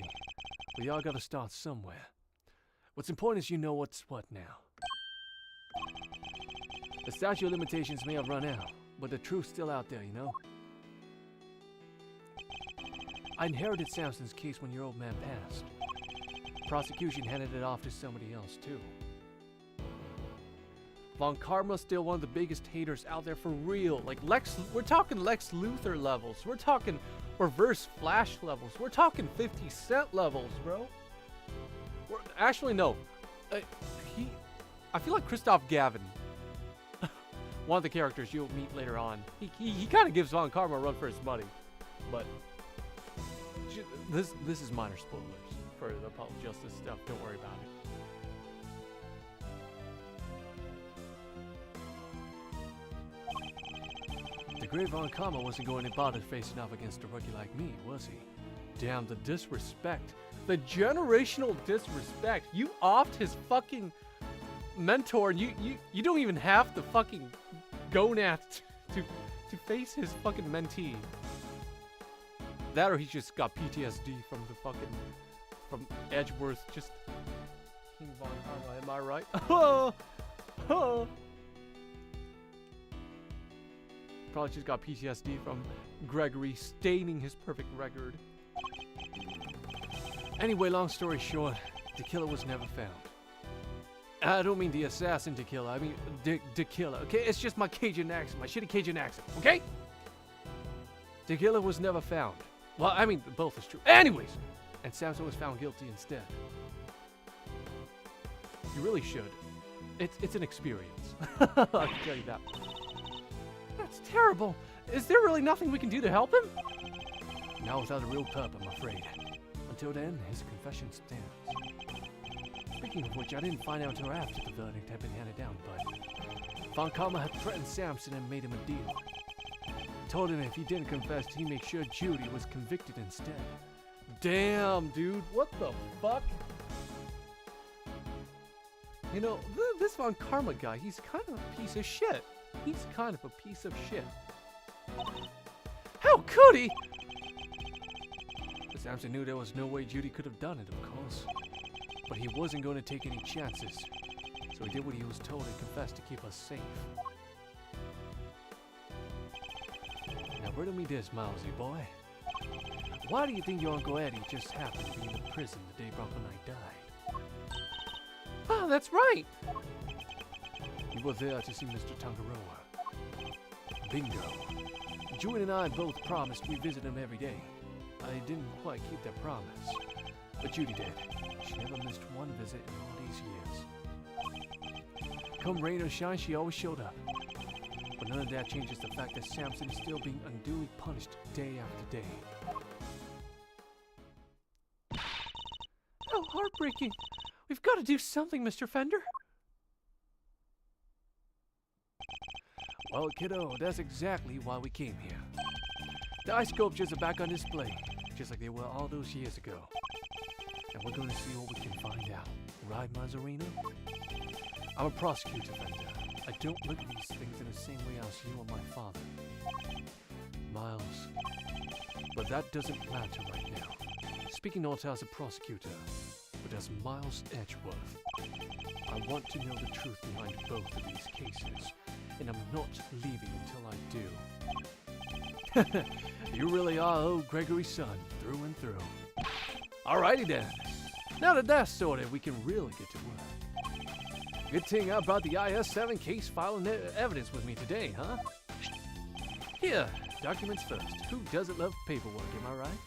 A: we all gotta start somewhere. What's important is you know what's what now. The statute of limitations may have run out, but the truth's still out there, you know? I inherited Samson's case when your old man passed. Prosecution handed it off to somebody else, too. Von Karma's still one of the biggest haters out there for real. Like we're talking Lex Luthor levels. We're talking Reverse Flash levels. We're talking 50 Cent levels, bro. Actually, no. I feel like Christoph Gavin, one of the characters you'll meet later on. He kind of gives Von Karma a run for his money, but this is minor spoilers for the public justice stuff. Don't worry about it. The great Von Karma wasn't going to bother facing off against a rookie like me, was he? Damn, the disrespect. The generational disrespect. You offed his fucking mentor, and you don't even have to fucking gonads to face his fucking mentee. That or he just got PTSD from Edgeworth. Just King Von Karma, am I right? Probably just got PTSD from Gregory staining his perfect record. Anyway, long story short, the killer was never found. I don't mean the assassin to kill, I mean the killer, okay? It's just my Cajun accent, my shitty Cajun accent, okay? The killer was never found. Well, I mean, both is true. Anyways, and Samson was found guilty instead. You really should. It's an experience. I can tell you that. That's terrible. Is there really nothing we can do to help him? Not without a real pup, I'm afraid. Until then, his confession stands. Speaking of which, I didn't find out until after the verdict had been handed down, but Von Karma had threatened Samson and made him a deal. Told him if he didn't confess, he'd make sure Judy was convicted instead. Damn, dude, what the fuck? You know, this Von Karma guy, he's kind of a piece of shit. He's kind of a piece of shit. How could he? Samson knew there was no way Judy could have done it, of course. But he wasn't going to take any chances. So he did what he was told and confessed to keep us safe. Now riddle me this, Mousy boy. Why do you think your Uncle Eddie just happened to be in the prison the day Bronco Knight died? Ah, that's right! You were there to see Mr. Tangaroa. Bingo. Julian and I both promised we'd visit him every day. I didn't quite keep that promise, but Judy did. She never missed one visit in all these years. Come rain or shine, she always showed up. But none of that changes the fact that Samson is still being unduly punished day after day. How heartbreaking! We've got to do something, Mr. Fender. Well, kiddo, that's exactly why we came here. The ice sculptures are back on display, just like they were all those years ago. and we're going to see what we can find out. Right, Mazzarino? I'm a prosecutor, Fender. I don't look at these things in the same way as you or my father. Miles. But that doesn't matter right now. Speaking not as a prosecutor, but as Miles Edgeworth. I want to know the truth behind both of these cases, and I'm not leaving until I do. You really are old Gregory's son, through and through. Alrighty then. Now that that's sorted, we can really get to work. Good thing I brought the IS-7 case file and evidence with me today, huh? Here, documents first. Who doesn't love paperwork, am I right?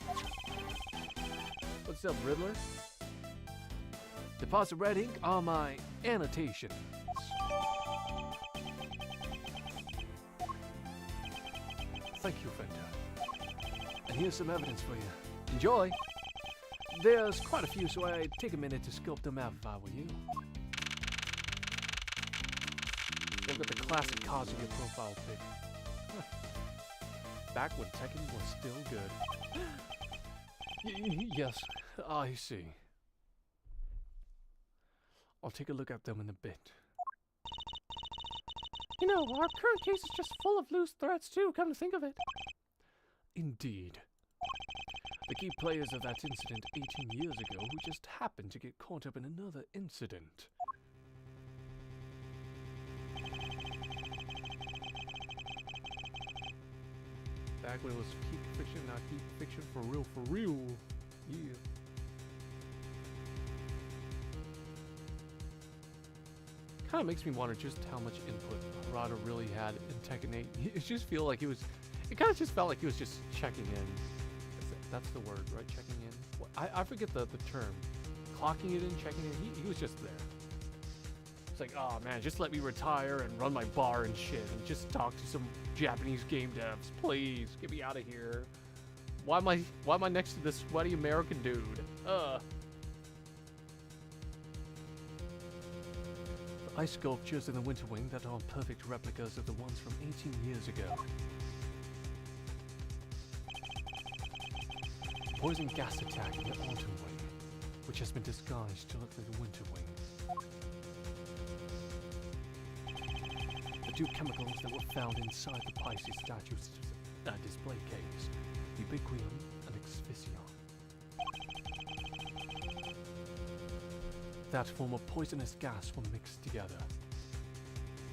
A: What's up, Riddler? Deposit red ink on my annotations. Thank you, Fender. And here's some evidence for you. Enjoy! There's quite a few, so I'd take a minute to scope them out if I were you. Look at the classic Kazuya profile pic. Back when Tekken was still good. Yes, I see. I'll take a look at them in a bit.
B: You know, our current case is just full of loose threads too, come to think of it.
A: Indeed. The key players of that incident 18 years ago who just happened to get caught up in another incident. Back when it was peak fiction, not peak fiction for real. Yeah. Kind of makes me wonder just how much input Harada really had in Tekken 8. It just feel like it kind of just felt like he was just checking in. That's the word, right? Checking in. I forget the term. Clocking it in, checking in. He was just there. It's like, oh man, just let me retire and run my bar and shit, and just talk to some Japanese game devs, please. Get me out of here. Why am I next to this sweaty American dude? The ice sculptures in the Winter Wing that are perfect replicas of the ones from 18 years ago. Poison gas attack in the Autumn Wing, which has been disguised to look like the Winter Wing. The two chemicals that were found inside the Pisces statue's display case, Ubiquium and Exfision. That form of poisonous gas were mixed together.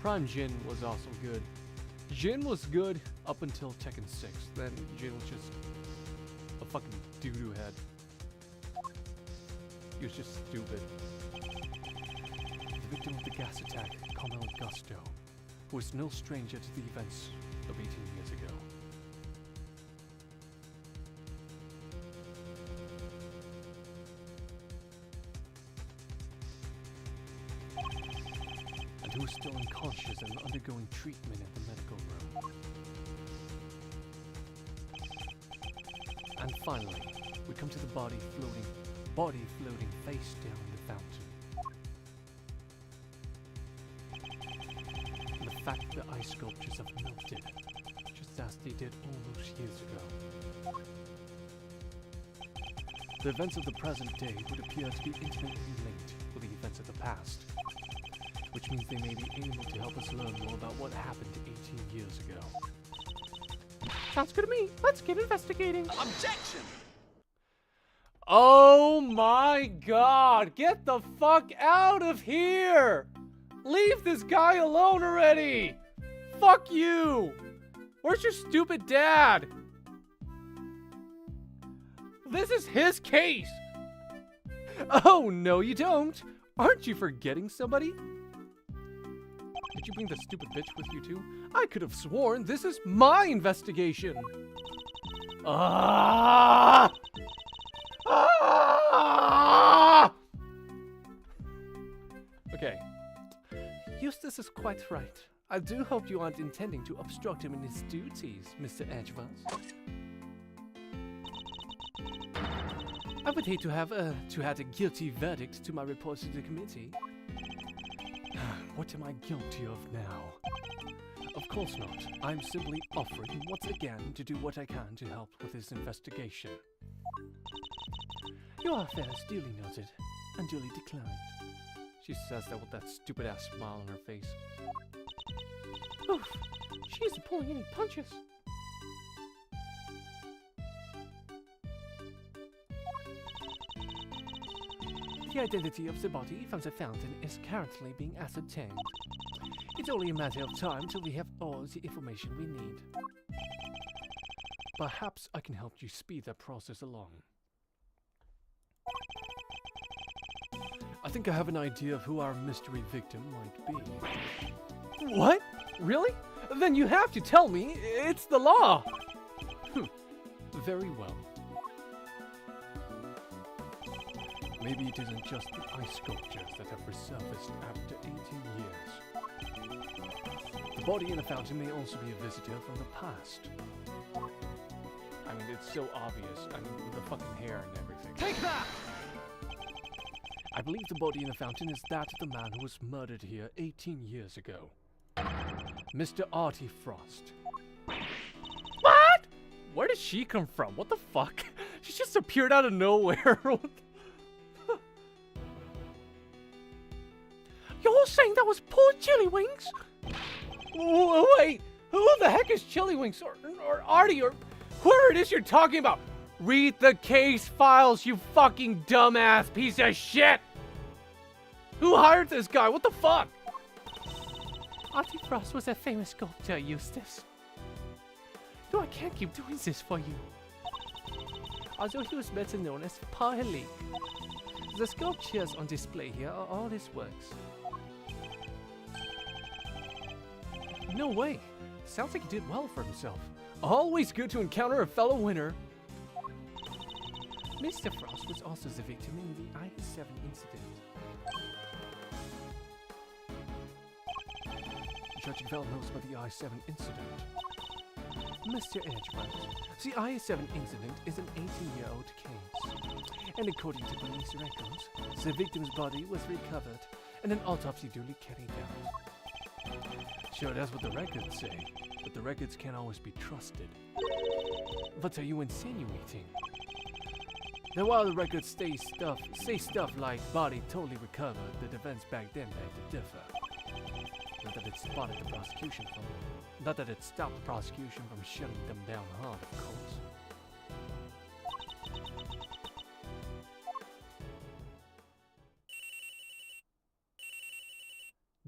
A: Prime Jin was also good. Jin was good up until Tekken 6. Then Jin was just a fucking doo-doo head. He was just stupid. The victim of the gas attack, Carmel Augusto, who was no stranger to the events of 18 years ago. And who was still unconscious and undergoing treatment in the medical room. And finally, we come to the body floating face down in the fountain. And the fact that ice sculptures have melted, just as they did all those years ago. The events of the present day would appear to be intimately linked with the events of the past, which means they may be able to help us learn more about what happened 18 years ago.
B: Sounds good to me. Let's get investigating.
C: Objection!
A: Oh my god! Get the fuck out of here! Leave this guy alone already! Fuck you! Where's your stupid dad? This is his case! Oh, no you don't! Aren't you forgetting somebody? Did you bring the stupid bitch with you too? I could have sworn this is my investigation! Ah! Ah! Okay. Eustace is quite right. I do hope you aren't intending to obstruct him in his duties, Mr. Edgeworth. I would hate to have add a guilty verdict to my report to the committee. What am I guilty of now? Of course not. I'm simply offering once again to do what I can to help with this investigation. Your affairs duly noted and duly declined. She says that with that stupid-ass smile on her face.
B: Oof, she isn't pulling any punches.
A: The identity of the body from the fountain is currently being ascertained. It's only a matter of time till we have all the information we need. Perhaps I can help you speed that process along. I think I have an idea of who our mystery victim might be.
B: What? Really? Then you have to tell me. It's the law.
A: Very well. Maybe it isn't just the ice sculptures that have resurfaced after 18 years. The body in the fountain may also be a visitor from the past. I mean, it's so obvious. I mean, with the fucking hair and everything.
C: Take that!
A: I believe the body in the fountain is that of the man who was murdered here 18 years ago. Mr. Artie Frost.
B: What? Where did she come from? What the fuck? She just appeared out of nowhere. You're saying that was poor Chili Wings? Wait, who the heck is Chili Wings or Artie or whoever it is you're talking about? Read the case files, you fucking dumbass piece of shit! Who hired this guy? What the fuck?
A: Artie Frost was a famous sculptor, Eustace. No, I can't keep doing this for you. Although he was better known as Parhalik, the sculptures on display here are all his works.
B: No way. Sounds like he did well for himself. Always good to encounter a fellow winner.
A: Mr. Frost was also the victim in the I-7 incident.
B: Judge Bell knows about the I-7 incident.
A: Mr. Edgeworth, the I-7 incident is an 18-year-old case. And according to police records, the victim's body was recovered and an autopsy duly carried out. Sure, that's what the records say, but the records can't always be trusted. What are you insinuating? Now, while the records say stuff like body totally recovered, the defense back then beg to differ. Not that it stopped the prosecution from shutting them down hard, of course.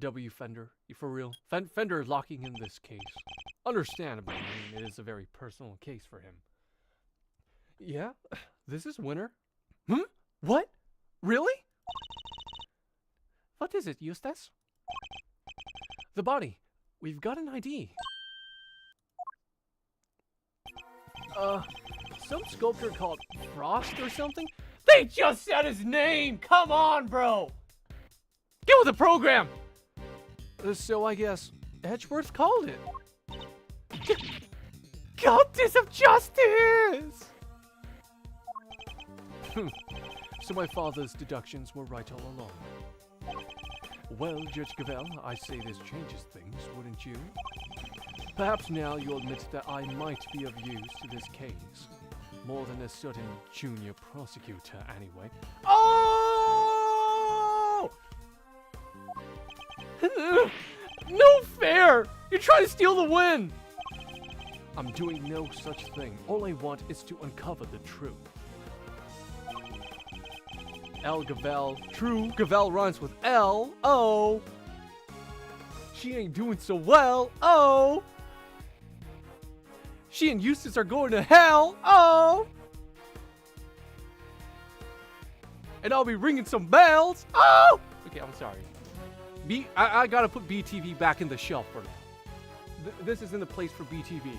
B: W. Fender, you for real? Fender is locking in this case. Understandably, I mean, it is a very personal case for him. Yeah? This is winner? What? Really?
A: What is it, Eustace?
B: The body. We've got an ID. Some sculptor called Frost or something? They just said his name! Come on, bro! Get with the program! So I guess Edgeworth called it. Goddess of Justice! So my father's deductions were right all along. Well, Judge Cavell, I say this changes things, wouldn't you? Perhaps now you'll admit that I might be of use to this case. More than a certain junior prosecutor, anyway. Oh! No fair! You're trying to steal the win! I'm doing no such thing. All I want is to uncover the truth. L. Gavel. True, Gavel rhymes with L. Oh! She ain't doing so well. Oh! She and Eustace are going to hell. Oh! And I'll be ringing some bells. Oh! Okay, I'm sorry. I gotta put BTV back in the shelf for now. This isn't the place for BTV.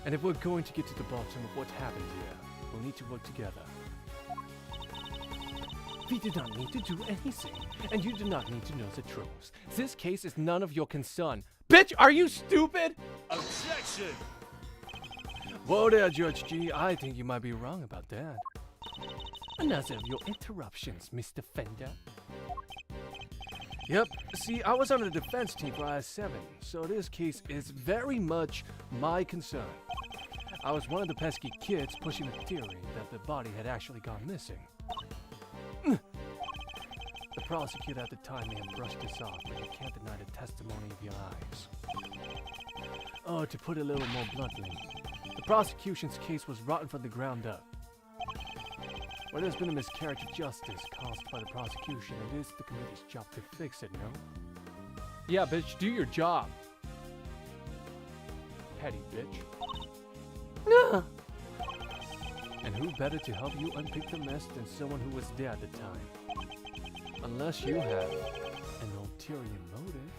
B: And if we're going to get to the bottom of what happened here, we'll need to work together. We do not need to do anything, and you do not need to know the truth. This case is none of your concern. Bitch, are you stupid?
C: Objection!
B: Whoa there, Judge G. I think you might be wrong about that.
A: Another of your interruptions, Mr. Fender.
B: Yep, see, I was on the defense team for I-7, so this case is very much my concern.
A: I was one of the pesky kids pushing the theory that the body had actually gone missing. The prosecutor at the time may have brushed this off, but you can't deny the testimony of your eyes. Oh, to put it a little more bluntly, the prosecution's case was rotten from the ground up. Well, there's been a miscarriage of justice caused by the prosecution, and it is the committee's job to fix it, no? Yeah, bitch, do your job. Petty bitch.
B: Ugh.
A: And who better to help you unpick the mess than someone who was there at the time? Unless you have an ulterior motive.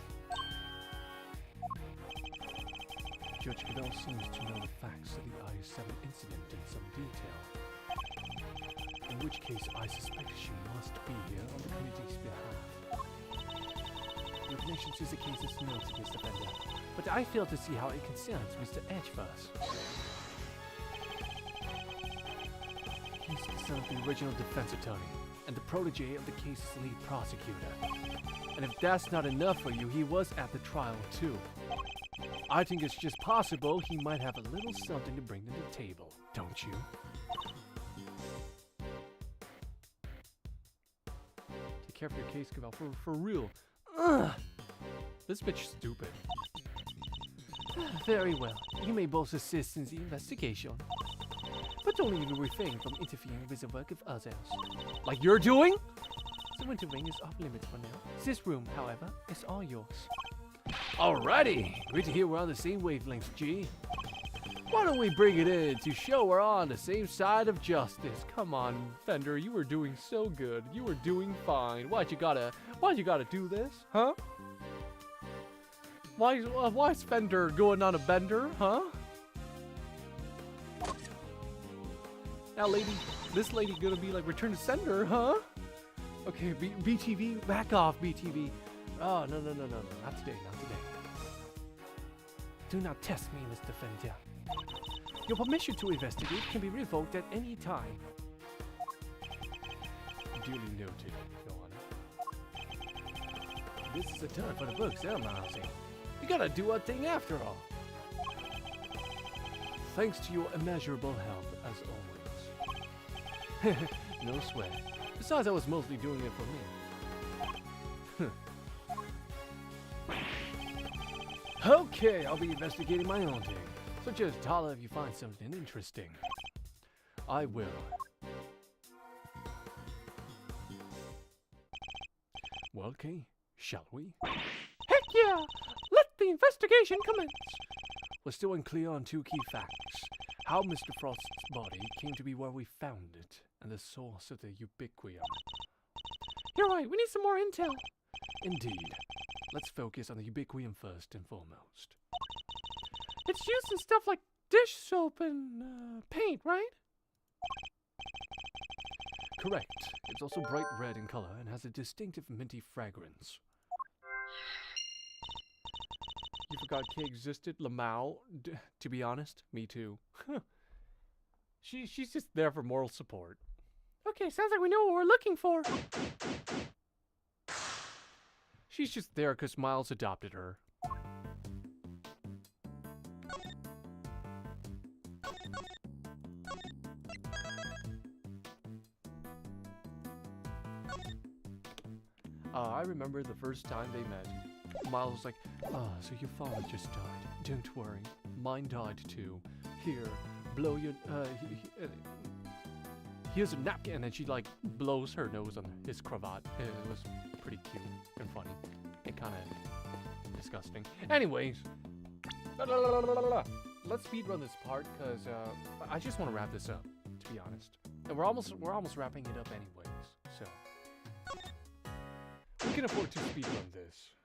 A: Judge Goodall seems to know the facts of the I-7 incident in some detail. In which case, I suspect she must be here on the committee's behalf. Your connection to the case is noted, Mr. Bender, but I fail to see how it concerns Mr. Edgefuss. He's the son of the original defense attorney, and the protege of the case's lead prosecutor. And if that's not enough for you, he was at the trial too. I think it's just possible he might have a little something to bring to the table, don't you? Take care of your case, Cavell, for real. Ugh! This bitch is stupid.
B: Very well. You may both assist in the investigation, but only if you refrain from interfering with the work of others.
A: Like you're doing?
B: The Winter Wing is off limits for now. This room, however, is all yours.
A: Alrighty! Great to hear we're on the same wavelength, G. Why don't we bring it in to show we're on the same side of justice? Come on, Fender, you were doing so good. You were doing fine. Why'd you gotta do this, huh? Why is Fender going on a bender, huh? Now, this lady gonna be like, return to sender, huh? Okay, BTV, back off, BTV. Oh, no, not today, not today.
B: Do not test me, Mr. Fender. Your permission to investigate can be revoked at any time.
A: Duly noted, Your Honor. This is a turn for the books, Milesy. You gotta do our thing after all. Thanks to your immeasurable help, as always. No sweat. Besides, I was mostly doing it for me. Okay, I'll be investigating my own thing. So just holler if you find something interesting. I will. Well, Kay, shall we?
B: Heck yeah! Let the investigation commence!
A: We're still unclear on two key facts. How Mr. Frost's body came to be where we found it, and the source of the ubiquium.
B: You're right, we need some more intel.
A: Indeed. Let's focus on the ubiquium first and foremost.
B: It's used in stuff like dish soap and paint, right?
A: Correct. It's also bright red in color and has a distinctive minty fragrance. You forgot Kay existed, Lamau? To be honest, me too. She's just there for moral support.
B: Okay, sounds like we know what we're looking for.
A: She's just there because Miles adopted her. I remember the first time they met. Miles was like, so your father just died. Don't worry, mine died too. Here, blow your, here's a napkin, and then she like blows her nose on his cravat. It was pretty cute and funny and kind of disgusting. Anyways, let's speedrun this part because I just want to wrap this up, to be honest. And we're almost wrapping it up anyways, so we can afford to speedrun this.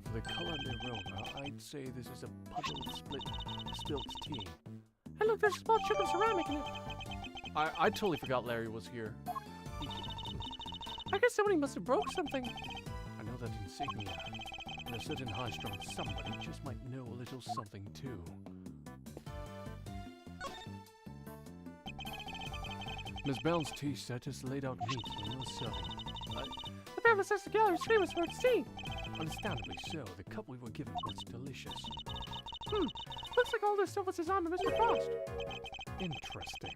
A: For the color and the aroma, I'd say this is a puddled spilt tea.
B: Hey look, there's a small chip of ceramic in it.
A: I totally forgot Larry was here.
B: I guess somebody must have broke something.
A: I know that insignia. And a certain high-strung somebody just might know a little something too. Miss Bell's tea set is laid out neatly in the serving.
B: The access the gallery's famous for its tea.
A: Understandably so. The cup we were given was delicious.
B: Looks like all this stuff was designed by Mr. Frost.
A: Interesting.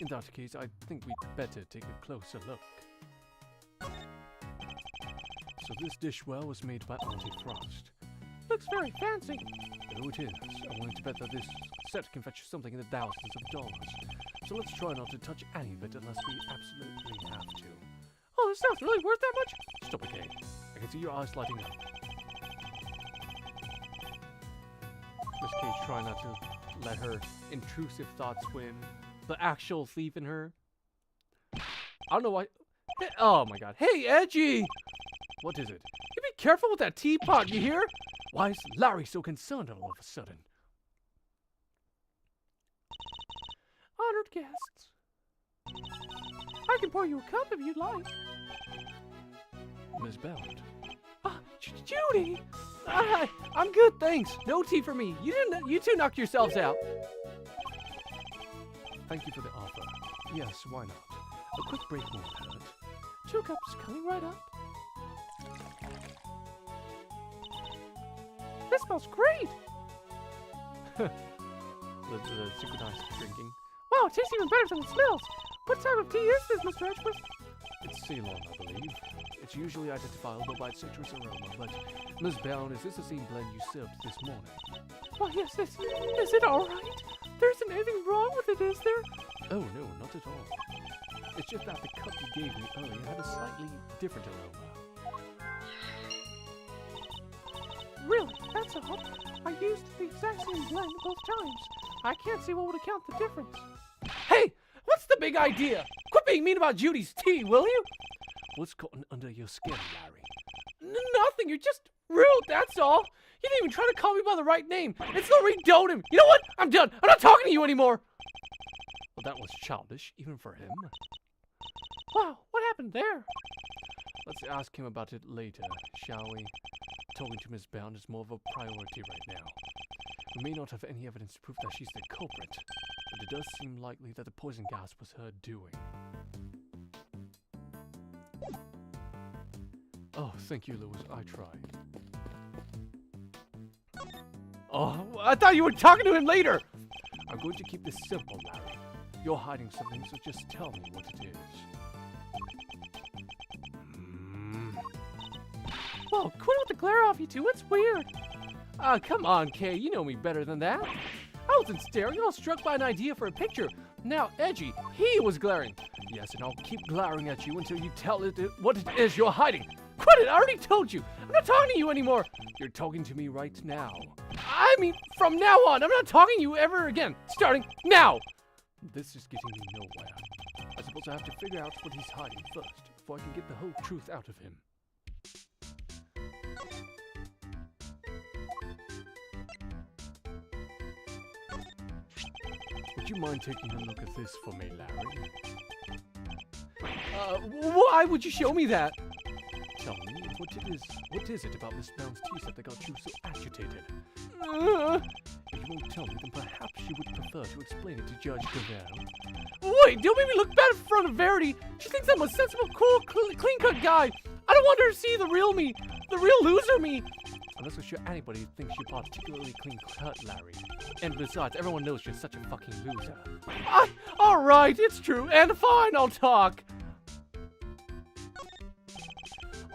A: In that case, I think we'd better take a closer look. So this dishware was made by Auntie Frost.
B: Looks very fancy.
A: Oh, it is. I'm willing to bet that this set can fetch something in the thousands of dollars. So let's try not to touch any of it unless we absolutely have to.
B: Oh, this stuff's really worth that much?
A: Stop it, Kay. I can see your eyes lighting up. Miss Kay's trying not to let her intrusive thoughts win the actual thief in her. I don't know why. Hey, oh my god. Hey, Edgy! What is it? You be careful with that teapot, you hear? Why is Larry so concerned all of a sudden?
B: Honored guests. I can pour you a cup if you'd like.
A: Miss Bound.
B: Judy!
A: I'm good, thanks. No tea for me. You two knock yourselves out. Thank you for the offer. Yes, why not? A quick break won't hurt.
B: 2 cups coming right up. This smells great!
A: The synchronized drinking.
B: Wow, it tastes even better than it smells. What type of tea is this, Mr. Edgeworth?
A: It's Ceylon, I believe. It's usually identifiable by its citrus aroma, but Miss Bound, is this the same blend you served this morning?
B: Why, yes, is it alright? There isn't anything wrong with it, is there?
A: Oh, no, not at all. It's just that the cup you gave me earlier had a slightly different aroma.
B: Really? That's odd. I used the exact same blend both times. I can't see what would account the difference.
A: Hey! What's the big idea? Quit being mean about Judy's tea, will you? What's gotten under your skin, Larry?
B: Nothing. You're just rude, that's all. You didn't even try to call me by the right name. It's Lorraine Dotem. You know what? I'm done. I'm not talking to you anymore.
A: Well, that was childish, even for him.
B: Wow, what happened there?
A: Let's ask him about it later, shall we? Talking to Miss Bound is more of a priority right now. We may not have any evidence to prove that she's the culprit, but it does seem likely that the poison gas was her doing. Oh, thank you, Lewis. I tried. Oh, I thought you were talking to him later! I'm going to keep this simple, Larry. You're hiding something, so just tell me what it is.
B: Whoa, quit with the glare off, you two. It's weird.
A: Come on, Kay. You know me better than that. I wasn't staring. I was struck by an idea for a picture. Now, Edgy, he was glaring. Yes, and I'll keep glaring at you until you tell it what it is you're hiding. Quit it! I already told you. I'm not talking to you anymore. You're talking to me right now. I mean, from now on, I'm not talking to you ever again. Starting now. This is getting me nowhere. I suppose I have to figure out what he's hiding first, before I can get the whole truth out of him. Would you mind taking a look at this for me, Larry? Why would you show me that? Tell me, what is it about Miss Bound's tea set that got you so agitated? If you won't tell me, then perhaps you would prefer to explain it to Judge Gavelle.
B: Wait, don't make me look bad in front of Verity. She thinks I'm a sensible, cool, clean-cut guy. I don't want her to see the real me, the real loser me.
A: I'm not so sure anybody thinks you're particularly clean-cut, Larry. And besides, everyone knows you're such a fucking loser.
B: All right, it's true, and fine, I'll talk.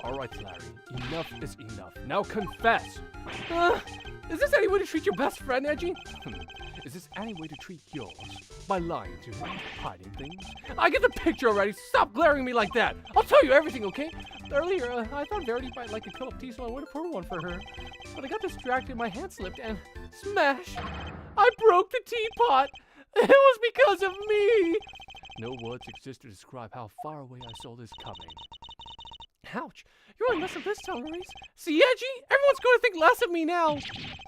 A: All right, Larry, enough is enough. Now confess.
B: Is this any way to treat your best friend, Edgy?
A: Is this any way to treat yours? By lying to him, hiding things?
B: I get the picture already. Stop glaring at me like that. I'll tell you everything, okay? Earlier, I thought Verity might like a cup of tea, so I went to pour one for her. But I got distracted, my hand slipped, and smash! I broke the teapot! It was because of me!
A: No words exist to describe how far away I saw this coming.
B: Ouch! You're on less of this time, Maurice. See, Edgy? Everyone's going to think less of me now!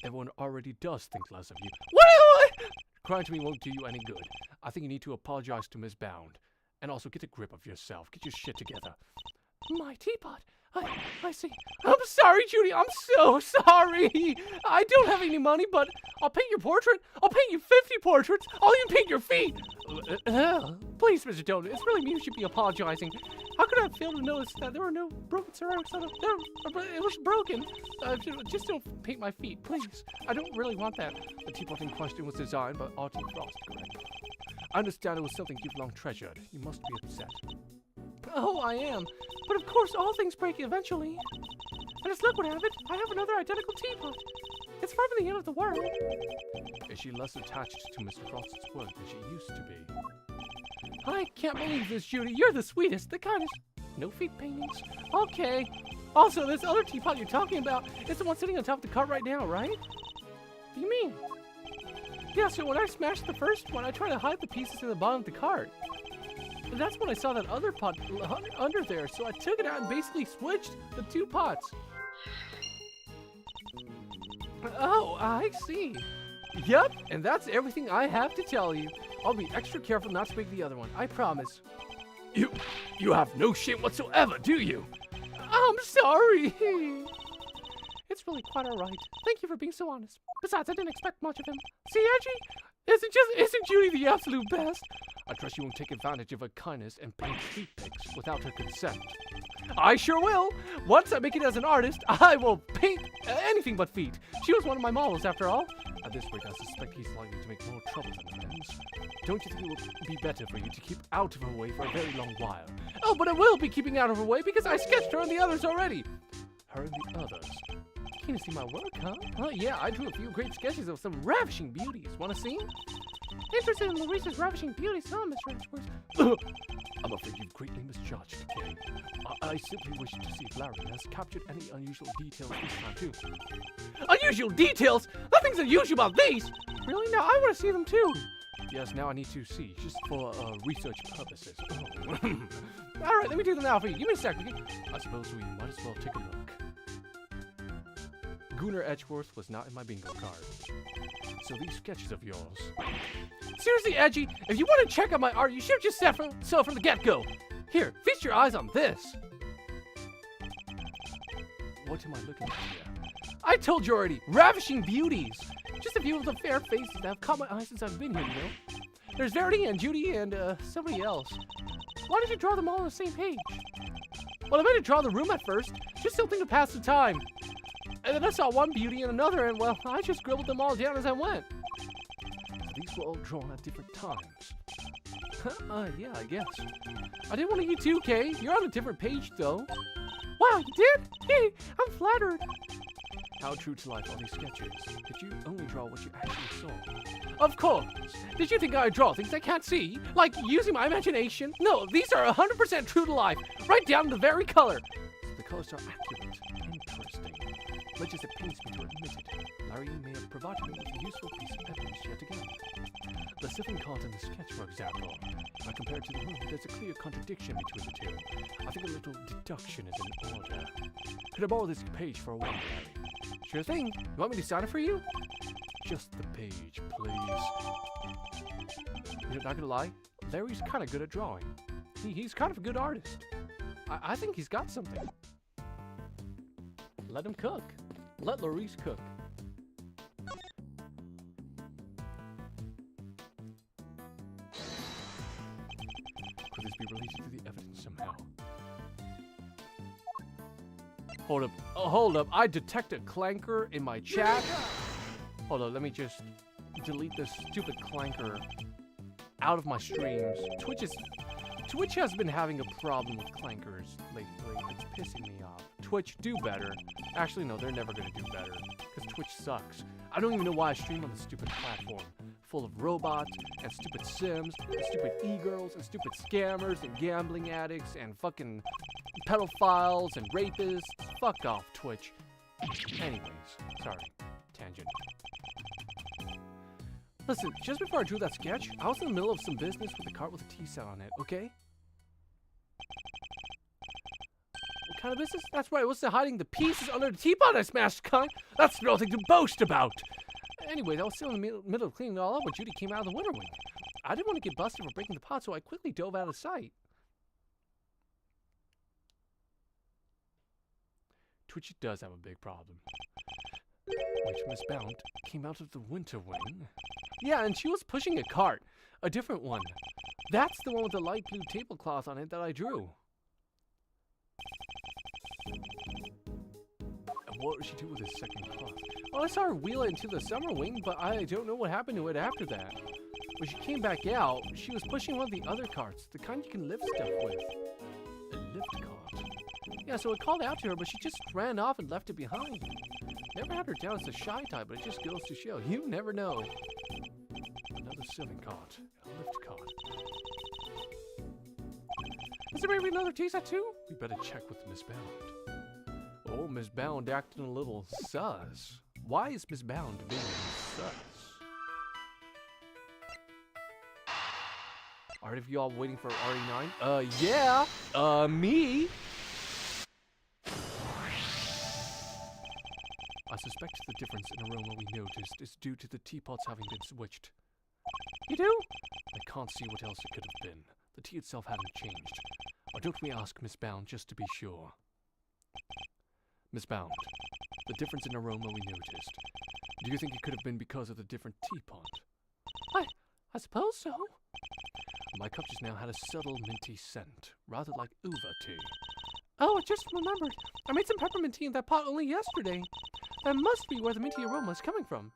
A: Everyone already does think less of you.
B: What?
A: Crying to me won't do you any good. I think you need to apologize to Miss Bound. And also get a grip of yourself. Get your shit together.
B: My teapot. I see. I'm sorry, Judy. I'm so sorry. I don't have any money, but I'll paint your portrait. I'll paint you 50 portraits. I'll even paint your feet. Please, Mr. Dotem, it's really me who should be apologizing. How could I have failed to notice that there were no broken ceramics on it? It was broken. Just don't paint my feet, please. I don't really want that.
A: The teapot in question was designed by Artie Frost, correct? I understand it was something you've long treasured. You must be upset.
B: Oh, I am. But of course, all things break eventually. And as luck would have it, I have another identical teapot. It's far from the end of the world.
A: Is she less attached to Mr. Frost's work than she used to be?
B: I can't believe this, Judy. You're the sweetest, the kindest. No feet paintings. Okay. Also, this other teapot you're talking about is the one sitting on top of the cart right now, right? What do you mean? Yeah, so when I smashed the first one, I tried to hide the pieces in the bottom of the cart. And that's when I saw that other pot under there, so I took it out and basically switched the two pots. Oh, I see. Yep, and that's everything I have to tell you. I'll be extra careful not to break the other one, I promise.
A: You have no shame whatsoever, do you?
B: I'm sorry. It's really quite all right. Thank you for being so honest. Besides, I didn't expect much of him. See, Edgy? Isn't Judy the absolute best?
A: I trust you won't take advantage of her kindness and paint feet pics without her consent.
B: I sure will. Once I make it as an artist, I will paint anything but feet. She was one of my models, after all.
A: At this rate, I suspect he's likely to make more trouble than amends. Don't you think it would be better for you to keep out of her way for a very long while?
B: Oh, but I will be keeping out of her way because I sketched her and the others already.
A: Her and the others?
B: Keen to see my work, huh? Oh, yeah, I drew a few great sketches of some ravishing beauties. Want to see? Interested in Larissa's ravishing beauties, huh, Mr. Edgeworth?
A: I'm afraid you've greatly misjudged, Kay. I simply wish to see if Larry has captured any unusual details this time, too.
B: Unusual details? Nothing's unusual about these! Really? Now I want to see them, too.
A: Yes, now I need to see, just for research purposes.
B: All right, let me do them now for you. Give me a second.
A: I suppose we might as well take a look. Gunnar Edgeworth was not in my bingo card. So these sketches of yours...
B: Seriously, Edgy, if you want to check out my art, you should have just said so from the get-go. Here, feast your eyes on this.
A: What am I looking at here?
B: I told you already, ravishing beauties. Just a few of the fair faces that have caught my eye since I've been here, you know? There's Verity and Judy and somebody else. Why did you draw them all on the same page? Well, I meant to draw the room at first, just something to pass the time. And then I saw one beauty and another, and well, I just scribbled them all down as I went.
A: So these were all drawn at different times.
B: Yeah, I guess. I did one of you too, Kay. You're on a different page, though. Wow, you did? Hey, I'm flattered.
A: How true to life are these sketches? Did you only draw what you actually saw?
B: Of course. Did you think I would draw things I can't see? Like using my imagination? No, these are 100% true to life. Right down to the very color.
A: So the colors are accurate. Interesting. Much as it pains me to admit it, Larry may have provided me with a useful piece of evidence yet again. The sipping card in the sketch, for example. If I compare it to the room, there's a clear contradiction between the two. I think a little deduction is in order. Could I borrow this page for a while, Larry?
B: Sure thing. You want me to sign it for you?
A: Just the page, please. You're not gonna lie, Larry's kind of good at drawing.
B: He's kind of a good artist. I think he's got something. Let him cook. Let Laurice cook.
A: Could this be related to the evidence somehow?
B: Hold up. Oh, hold up. I detect a clanker in my chat. Hold on. Let me just delete this stupid clanker out of my streams. Twitch has been having a problem with clankers lately. It's pissing me off. Twitch, do better. Actually, no, they're never going to do better. Because Twitch sucks. I don't even know why I stream on this stupid platform. Full of robots, and stupid sims, and stupid e-girls, and stupid scammers, and gambling addicts, and fucking pedophiles, and rapists. Fuck off, Twitch. Anyways, sorry. Tangent. Listen, just before I drew that sketch, I was in the middle of some business with a cart with a T set on it, okay? What kind of business? That's right, I was hiding the pieces under the teapot I smashed, cunt. That's nothing to boast about. Anyways, I was still in the middle of cleaning it all up when Judy came out of the winter wing. I didn't want to get busted for breaking the pot, so I quickly dove out of sight. Twitchy does have a big problem.
A: Wait, Miss Blount came out of the winter wing?
B: Yeah, and she was pushing a cart. A different one. That's the one with the light blue tablecloth on it that I drew.
A: What did she do with this second cloth? Well, I saw her wheel it into the summer wing, but I don't know what happened to it after that. When she came back out, she was pushing one of the other carts, the kind you can lift stuff with. A lift cart. Yeah, so it called out to her, but she just ran off and left it behind. Never had her down as a shy type, but it just goes to show, you never know. Another sewing cart, a lift cart.
B: Is there maybe another tea set too?
A: We better check with Miss Bound. Oh, Miss Bound acting a little sus. Why is Miss Bound being sus? Are any of y'all waiting for RE9? Yeah. Me. I suspect the difference in aroma we noticed is due to the teapots having been switched.
B: You do?
A: I can't see what else it could have been. The tea itself hadn't changed. Why don't we ask Miss Bound just to be sure? Miss Bound, the difference in aroma we noticed. Do you think it could have been because of the different teapot?
B: I suppose so.
A: My cup just now had a subtle minty scent, rather like uva tea.
B: Oh, I just remembered. I made some peppermint tea in that pot only yesterday. That must be where the minty aroma is coming from.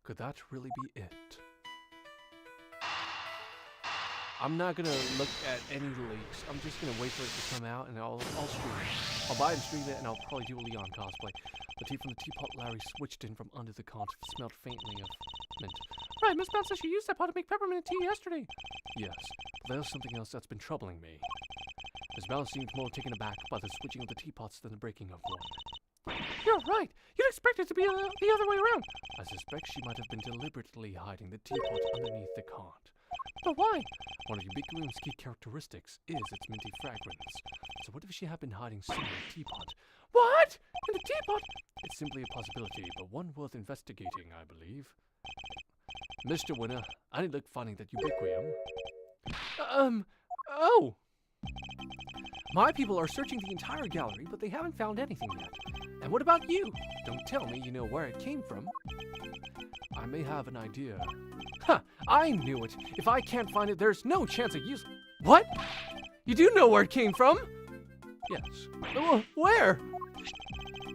A: Could that really be it? I'm not gonna look at any leaks. I'm just gonna wait for it to come out and I'll stream it. I'll buy and stream it and I'll probably do a Leon cosplay. The tea from the teapot Larry switched in from under the cart smelled faintly of mint.
B: Right, Miss Bounce said she used that pot to make peppermint tea yesterday.
A: Yes, but there's something else that's been troubling me. Miss Bounce seemed more taken aback by the switching of the teapots than the breaking of one.
B: You're right. You'd expect it to be the other way around.
A: I suspect she might have been deliberately hiding the teapot underneath the cart.
B: But why?
A: One of Ubiquitium's key characteristics is its minty fragrance. So what if she had been hiding some in the teapot?
B: What? In the teapot?
A: It's simply a possibility, but one worth investigating, I believe. Mr. Winner, I need look finding that Ubiquium.
B: Oh!
A: My people are searching the entire gallery, but they haven't found anything yet. And what about you? Don't tell me you know where it came from. I may have an idea. Ha! I knew it! If I can't find it, there's no chance of use— What? You do know where it came from? Yes. Where?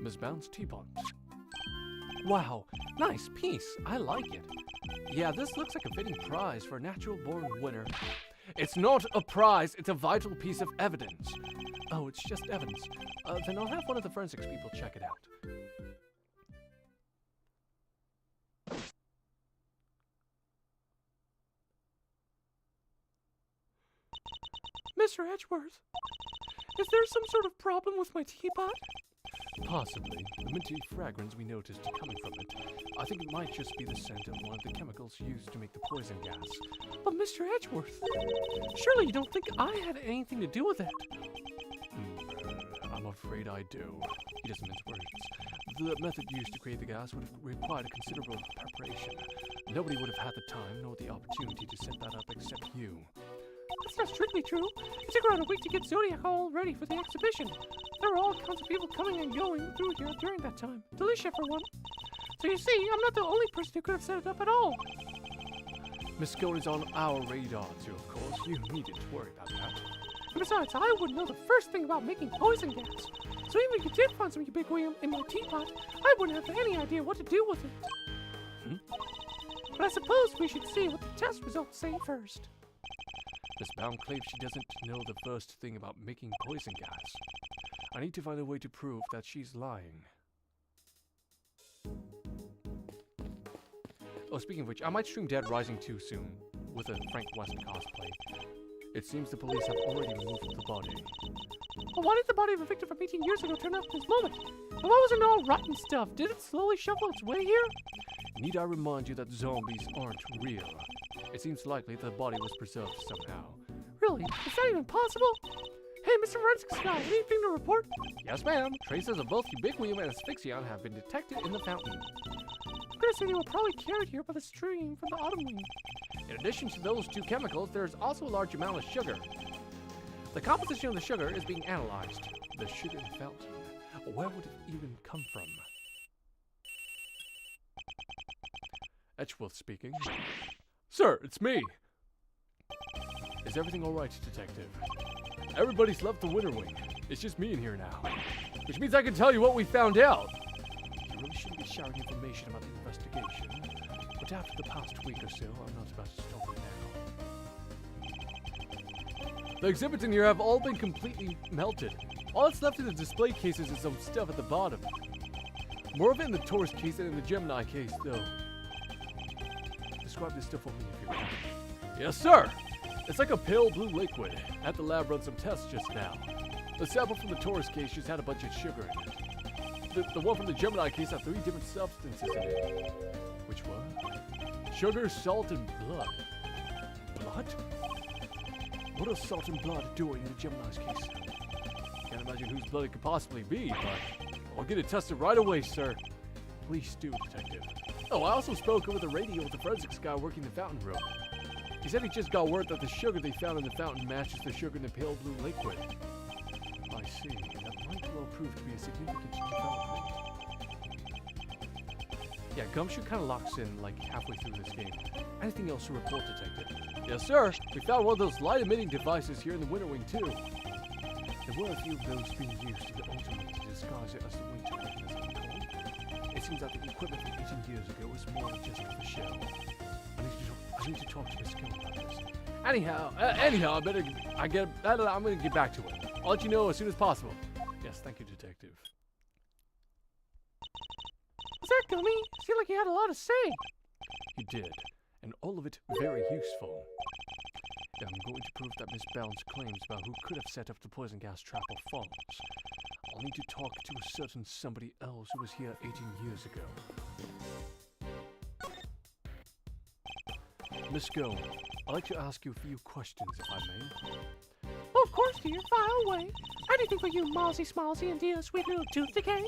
A: Miss Bounce teapot. Wow, nice piece. I like it. Yeah, this looks like a fitting prize for a natural-born winner. It's not a prize, it's a vital piece of evidence. Oh, it's just evidence. Then I'll have one of the forensics people check it out.
B: Mr. Edgeworth, is there some sort of problem with my teapot?
A: Possibly. The minty fragrance we noticed coming from it. I think it might just be the scent of one of the chemicals used to make the poison gas.
B: But Mr. Edgeworth, surely you don't think I had anything to do with it?
A: I'm afraid I do. He doesn't mince words. The method used to create the gas would have required a considerable preparation. Nobody would have had the time nor the opportunity to set that up except you.
B: That's not strictly true. It took around a week to get Zodiac all ready for the exhibition. There were all kinds of people coming and going through here during that time. Delicia, for one. So you see, I'm not the only person who could have set it up at all.
A: Miss Scone is on our radar too, of course. You needn't worry about that.
B: And besides, I wouldn't know the first thing about making poison gas. So even if you did find some ubiquitium in my teapot, I wouldn't have any idea what to do with it. But I suppose we should see what the test results say first.
A: Miss Bound claims she doesn't know the first thing about making poison gas. I need to find a way to prove that she's lying. Oh, speaking of which, I might stream Dead Rising 2 soon, with a Frank West cosplay. It seems the police have already removed the body.
B: Well, why did the body of a victim from 18 years ago turn up at this moment? And why was it all rotten stuff? Did it slowly shuffle its way here?
A: Need I remind you that zombies aren't real? It seems likely the body was preserved somehow.
B: Really? Is that even possible? Hey, Mr. Forensics Guy, anything to report?
A: Yes, ma'am. Traces of both ubiquitium and asphyxion have been detected in the fountain.
B: I'm gonna say they were probably carried here by the stream from the autumn wind.
A: In addition to those two chemicals, there is also a large amount of sugar. The composition of the sugar is being analyzed. The sugar fountain. Where would it even come from? Edgeworth speaking. Sir, it's me. Is everything all right, Detective? Everybody's left the winter wing. It's just me in here now. Which means I can tell you what we found out. You really shouldn't be sharing information about the investigation. But after the past week or so, I'm not about to stop it now. The exhibits in here have all been completely melted. All that's left in the display cases is some stuff at the bottom. More of it in the tourist case than in the Gemini case, though. Describe this stuff for me if you can. Yes, sir! It's like a pale blue liquid. I had the lab run some tests just now. The sample from the tourist case just had a bunch of sugar in it. The one from the Gemini case had 3 different substances in it. Which were? Sugar, salt, and blood. Blood? What does salt and blood doing in the Gemini's case? Can't imagine whose blood it could possibly be, but I'll get it tested right away, sir. Please do, Detective. Oh, I also spoke over the radio with the forensics guy working the fountain room. He said he just got word that the sugar they found in the fountain matches the sugar in the pale blue liquid. I see. That might well prove to be a significant development. Yeah, Gumshoe kind of locks in like halfway through this game. Anything else to report, Detective? Yes, sir. We found one of those light-emitting devices here in the winter wing, too. There were a few of those being used in the ultimate to disguise it as the winter wing, as I'm called. It seems that the equipment from 18 years ago was more than just for show. I need to talk to Miss Gill about this. Anyhow, I'm gonna get back to it. I'll let you know as soon as possible. Yes, thank you, Detective.
B: Is that Gummy? Seemed like he had a lot to say.
A: He did, and all of it very useful. Yeah, I'm going to prove that Miss Bound's claims about who could have set up the poison gas trap are false. I'll need to talk to a certain somebody else who was here 18 years ago. Miss Gill, I'd like to ask you a few questions, if I may.
B: Oh, of course, dear. Fire away. Anything for you, Malsy Smalsy and dear sweet little Tooth Decay.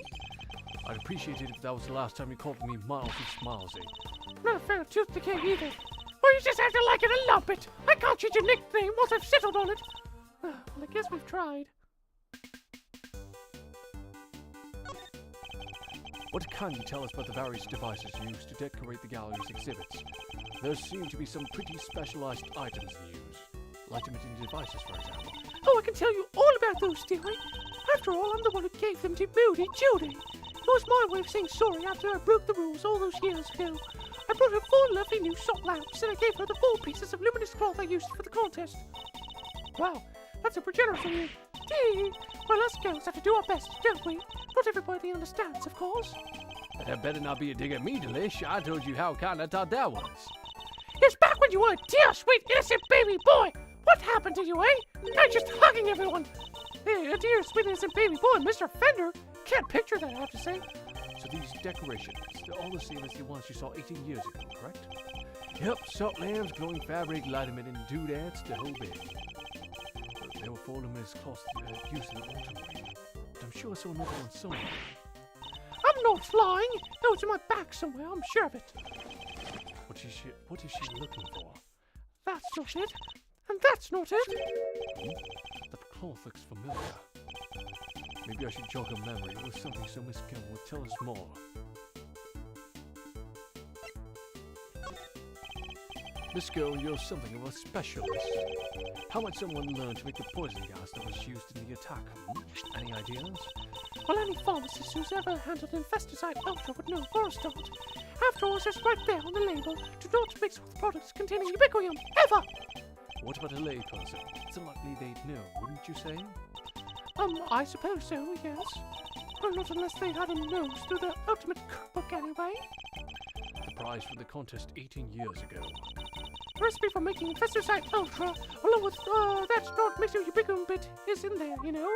A: I'd appreciate it if that was the last time you called me Milesy Smilesy.
B: I'm not a fan of Tooth Decay either. Well, you just have to like it and lump it. I can't change your nickname once I've settled on it. Well, I guess we've tried.
A: What can you tell us about the various devices used to decorate the gallery's exhibits? There seem to be some pretty specialized items in use. Light-emitting devices, for example.
B: Oh, I can tell you all about those, dearie. After all, I'm the one who gave them to Moody Judy. It was my way of saying sorry after I broke the rules all those years ago. I brought her 4 lovely new salt lamps, and I gave her the 4 pieces of luminous cloth I used for the contest. Wow, that's super generous of you. Gee, well, us girls have to do our best, don't we? Not everybody understands, of course.
A: That better not be a dig at me, Delish. I told you how kind I thought that was.
B: It's back when you were a dear, sweet, innocent baby boy. What happened to you, eh? Now just hugging everyone. Hey, a dear, sweet, innocent baby boy, Mr. Fender. Can't picture that, I have to say.
A: So these decorations, they're all the same as the ones you saw 18 years ago, correct? Yep, salt lamps, glowing fabric, light-emitting doodads, the whole bit. They were 4 luminous cloths used in the autumn rain. But I'm sure I saw another one somewhere.
B: I'm not lying. No, it's in my back somewhere, I'm sure of it.
A: What is she looking for?
B: That's not it. And that's not it.
A: The cloth looks familiar. Maybe I should jog her memory with something so Miss Gill will tell us more. Miss Gill, you're something of a specialist. How might someone learn to make the poison gas that was used in the attack? Any ideas?
B: Well, any pharmacist who's ever handled Infesticide Ultra would know for a start. After all, it says right there on the label, do not mix with products containing ubiquitous, ever!
A: What about a layperson? It's unlikely they'd know, wouldn't you say?
B: I suppose so, yes. Well, not unless they had a nose through the ultimate cookbook anyway.
A: The prize for the contest 18 years ago.
B: The recipe for making Infesticide Ultra, along with that not mixing ubiquitous bit, is in there, you know.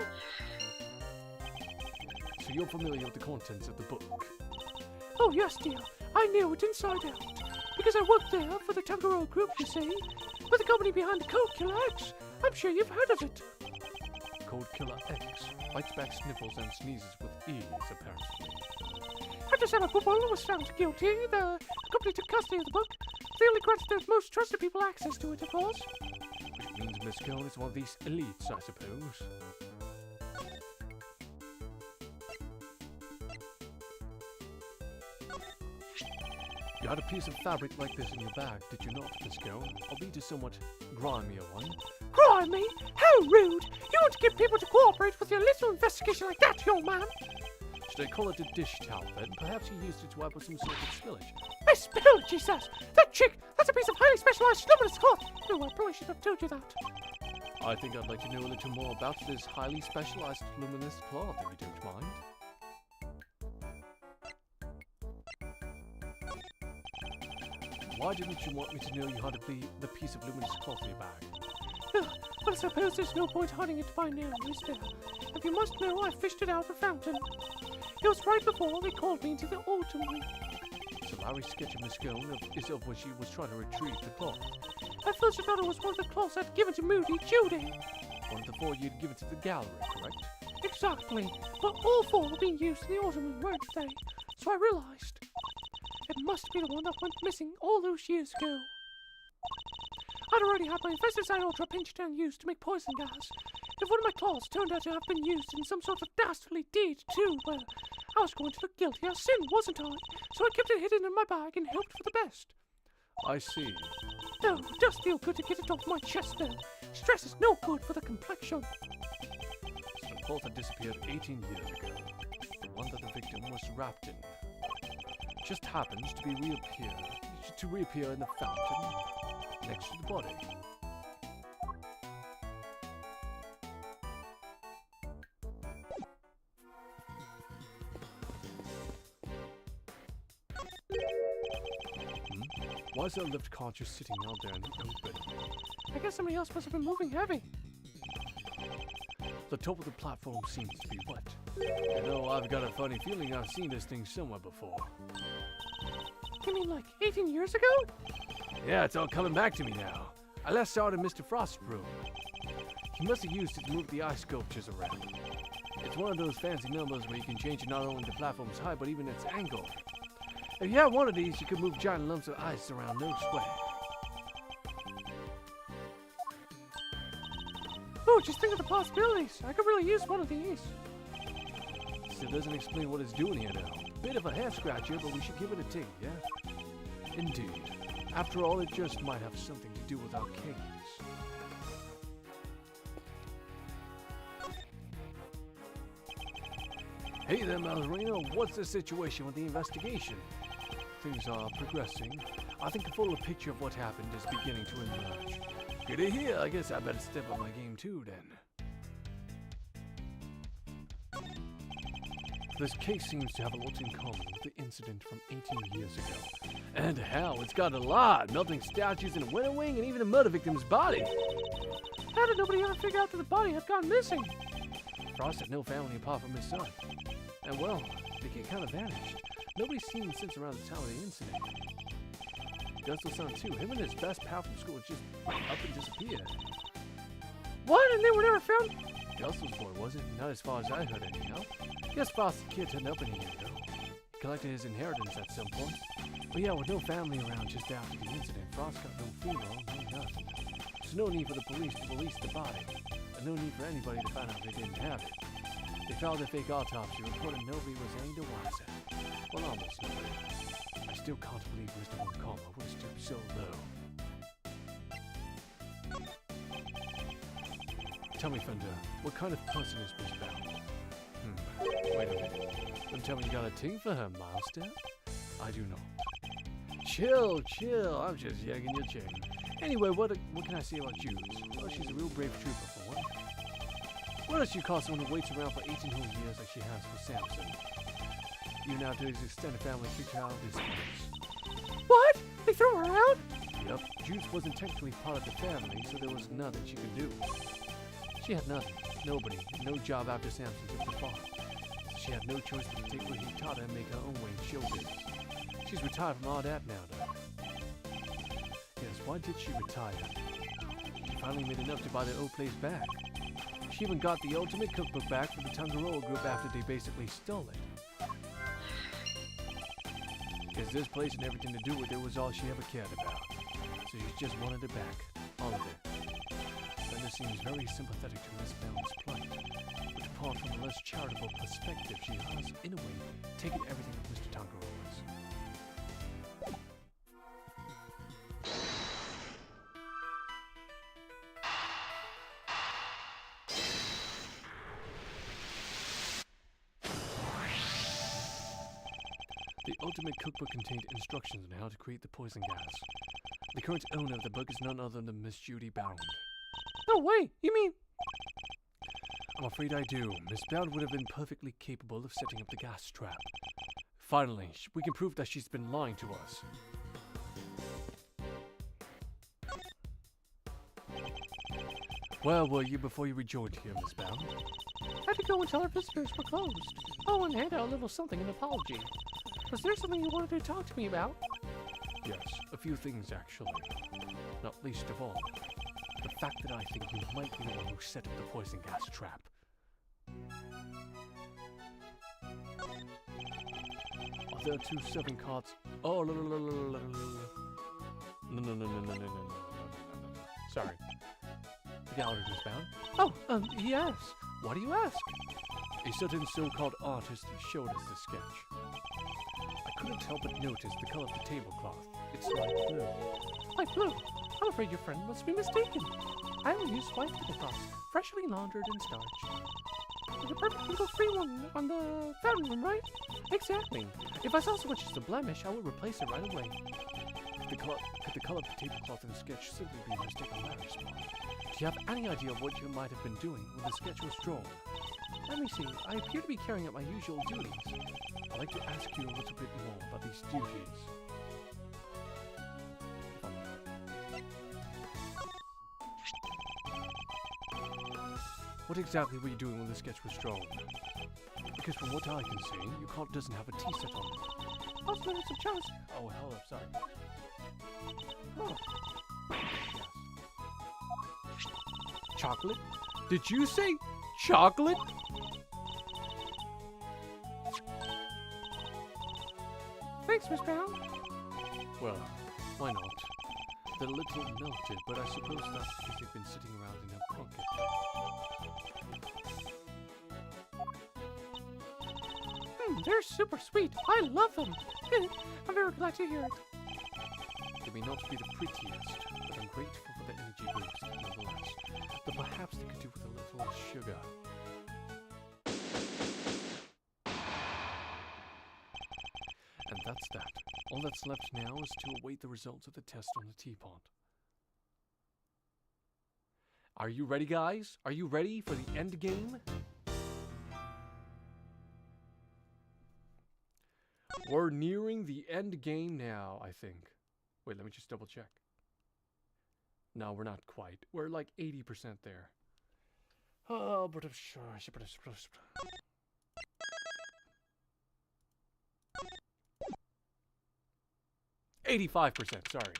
A: So you're familiar with the contents of the book?
B: Oh, yes, dear. I knew it inside out. Because I worked there for the Tangaroa Group, you see. With the company behind the Cold Killer X. I'm sure you've heard of it.
A: Cold Killer X bites back sniffles and sneezes with ease, apparently.
B: After Sarah Bubble was found guilty, the company took custody of the book. They only granted their most trusted people access to it, of course.
A: Which means Miss Gill is one of these elites, I suppose. You had a piece of fabric like this in your bag, did you not, Miss Gill? Albeit a somewhat grimier one.
B: pardon me? How rude! You want to get people to cooperate with your little investigation like that, young man?
A: Should I call it a dish towel then? Perhaps you used it to wipe with some sort of spillage.
B: My spillage, he says! That chick! That's a piece of highly specialized luminous cloth! No, I probably should have told you that.
A: I think I'd like to know a little more about this highly specialized luminous cloth, if you don't mind. Why didn't you want me to know you had the piece of luminous cloth in your bag?
B: Well, I suppose there's no point hiding it by now, is there? If you must know, I fished it out of a fountain. It was right before they called me into the autumn.
A: So Larry's sketch of Miss Scone is of when she was trying to retrieve the cloth.
B: At first I thought it was one of the cloths I'd given to Moody Judy.
A: One of the 4 you'd given to the gallery, correct?
B: Exactly. But all 4 were being used in the autumn, weren't they? So I realized it must be the one that went missing all those years ago. I'd already had my Infesticide Ultra pinched and used to make poison gas. If one of my claws turned out to have been used in some sort of dastardly deed too, well, I was going to look guilty as sin, wasn't I? So I kept it hidden in my bag and hoped for the best.
A: I see.
B: No, it does feel good to get it off my chest though. Stress is no good for the complexion.
A: So the cloth had disappeared 18 years ago. The one that the victim was wrapped in. Just happens to reappear in the fountain next to the body. Why is that lift car just sitting out there in the open?
B: I guess somebody else must have been moving heavy.
A: The top of the platform seems to be wet. You know, I've got a funny feeling I've seen this thing somewhere before.
B: You mean like 18 years ago?
A: Yeah, it's all coming back to me now. I last saw it in Mr. Frost's room. He must have used it to move the ice sculptures around. It's one of those fancy numbers where you can change not only the platform's height, but even its angle. If you had one of these, you could move giant lumps of ice around no sweat.
B: Oh, just think of the possibilities. I could really use one of these.
A: Still doesn't explain what it's doing here now. Bit of a head scratcher, but we should give it a dig, yeah? Indeed. After all, it just might have something to do with our case. Hey there, Malorino. What's the situation with the investigation? Things are progressing. I think a fuller picture of what happened is beginning to emerge. Good to hear. I guess I better step up my game too, then. This case seems to have a lot in common with the incident from 18 years ago. And hell, it's got a lot. Melting statues in a winter wing and even a murder victim's body.
B: How did nobody ever figure out that the body had gone missing?
A: Frost had no family apart from his son. And well, the kid kind of vanished. Nobody's seen him since around the time of the incident. Gusto's son too. Him and his best pal from school just up and disappeared.
B: What? And they were never found?
A: Gusto's boy, was it? Not as far as I heard anyhow. Guess Frost's kid turned up in here though. Collected his inheritance at some point. But yeah, with no family around just after the incident, Frost got no funeral, no nothing. So no need for the police to release the body. And no need for anybody to find out they didn't have it. They filed a fake autopsy reporting nobody was any the wiser. Well, almost nobody. I still can't believe Mr. Montcalm would have stooped so low. Tell me, Fender, what kind of person is Miss Bound? Wait a minute. Don't tell me you got a ting for her, Milestone? I do not. Chill, chill. I'm just yagging your chain. Anyway, what can I say about Jules? Well, she's a real brave trooper for one. What does she call someone who waits around for 18 whole years like she has for Samson? Even after his extended family kicked her out of his house.
B: What? They threw her out?
A: Yep, Jules wasn't technically part of the family, so there was nothing she could do. She had nothing, nobody, no job after Samson took the farm. She had no choice but to take what he taught her and make her own way in showbiz. She's retired from all that now, though. Yes, why did she retire? She finally made enough to buy the old place back. She even got the ultimate cookbook back from the Tangaroa group after they basically stole it. Because this place and everything to do with it was all she ever cared about. So she just wanted it back. All of it. Brenda seems very sympathetic to Miss Bound's plight. But apart from the less charitable perspective, she has, in a way, taken everything of Mr. Tangaroa's. The ultimate cookbook contained instructions on how to create the poison gas. The current owner of the book is none other than Miss Judy Bound.
B: No way! You mean...
A: I'm afraid I do. Miss Bound would have been perfectly capable of setting up the gas trap. Finally, we can prove that she's been lying to us. Where were you before you rejoined here, Miss Bound?
B: Had to go and tell our visitors were closed. Oh, and hand out a little something, an apology. Was there something you wanted to talk to me about?
A: Yes, a few things actually. Not least of all, the fact that I think you might be the one who set up the poison gas trap. Are there 2 serving carts? Oh, no. Sorry. The gallery, Miss Bound.
B: Oh, yes. Why do you ask?
A: A certain so-called artist showed us the sketch. I couldn't help but notice the color of the tablecloth. It's light blue.
B: Light blue? I'm afraid your friend must be mistaken. I only use white tablecloths, freshly laundered and starched. There's a perfect wrinkle-free one on the fountain room, right? Exactly. If I saw so much as a blemish, I would replace it right away.
A: Could the color of the tablecloth in the sketch simply be a mistake on Larry's part? Do you have any idea of what you might have been doing when the sketch was drawn?
B: Let me see. I appear to be carrying out my usual duties.
A: I'd like to ask you a little bit more about these duties. What exactly were you doing when the sketch was drawn? Because from what I can see, your cart doesn't have a tea set on it.
B: Also, it's a chance.
A: Oh, hell up, sorry.
B: Oh.
A: Yes. Chocolate? Did you say chocolate?
B: Thanks, Miss Brown.
A: Well, why not? They're a little melted, but I suppose that's because they've been sitting around in a pocket.
B: They're super sweet. I love them. I'm very glad to hear it.
A: They may not be the prettiest, but I'm grateful for the energy boost nonetheless. But perhaps they could do with a little sugar. And that's that. All that's left now is to await the results of the test on the teapot. Are you ready, guys? Are you ready for the end game? We're nearing the end game now, I think. Wait, let me just double check. No, we're not quite. We're like 80% there. Oh, but 85%, sorry.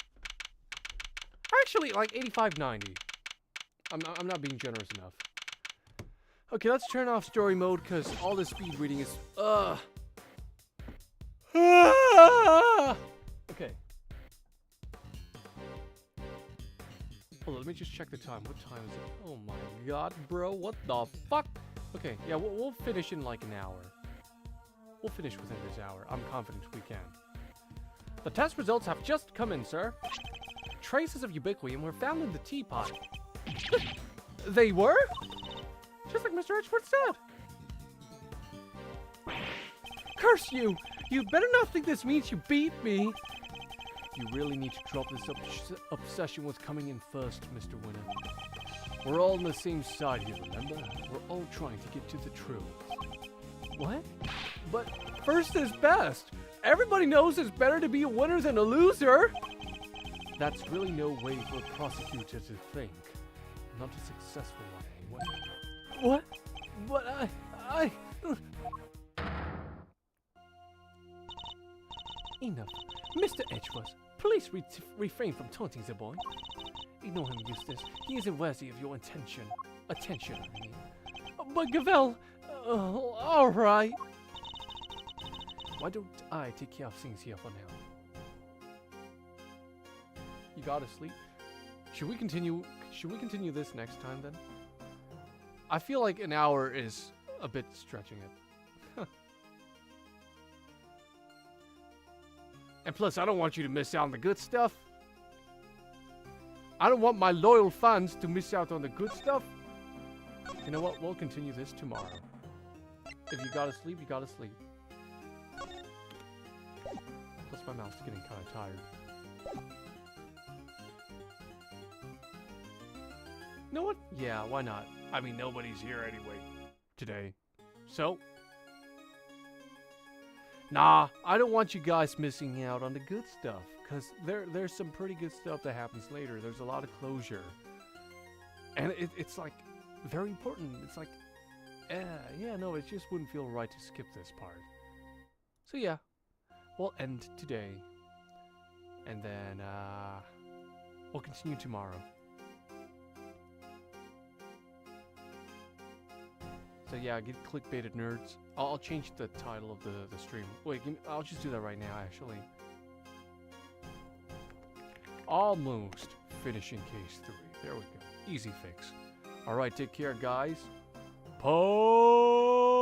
A: Actually, like 85-90. I'm not being generous enough. Okay, let's turn off story mode because all this speed reading is okay. Hold on, let me just check the time. What time is it? Oh my god, bro, what the fuck? Okay, yeah, we'll finish in like an hour. We'll finish within this hour. I'm confident we can. The test results have just come in, sir. Traces of ubiquitin were found in the teapot. They were?
B: Just like Mr. Edgeworth said.
A: Curse you! You better not think this means you beat me. You really need to drop this obsession with coming in first, Mr. Winner. We're all on the same side here, remember? We're all trying to get to the truth. What? But first is best. Everybody knows it's better to be a winner than a loser. That's really no way for a prosecutor to think. Not a successful one, anyway. What? But I... Enough. Mr. Edgeworth, please refrain from taunting the boy. Ignore him, Eustace. He isn't worthy of your attention, I mean. But Gavel... all right. Why don't I take care of things here for now? You gotta sleep. Should we continue this next time then? I feel like an hour is a bit stretching it. And plus, I don't want you to miss out on the good stuff. I don't want my loyal fans to miss out on the good stuff. You know what? We'll continue this tomorrow. If you gotta sleep, you gotta sleep. Plus my mouth's getting kind of tired. Know what? Yeah, why not? I mean, nobody's here anyway today. So, nah, I don't want you guys missing out on the good stuff. Because there's some pretty good stuff that happens later. There's a lot of closure. And it's like, very important. It's like, yeah, no, it just wouldn't feel right to skip this part. So yeah, we'll end today. And then, we'll continue tomorrow. So yeah, get clickbaited nerds. I'll change the title of the stream. Wait, I'll just do that right now, actually. Almost finishing case 3. There we go. Easy fix. Alright, take care, guys. Poe!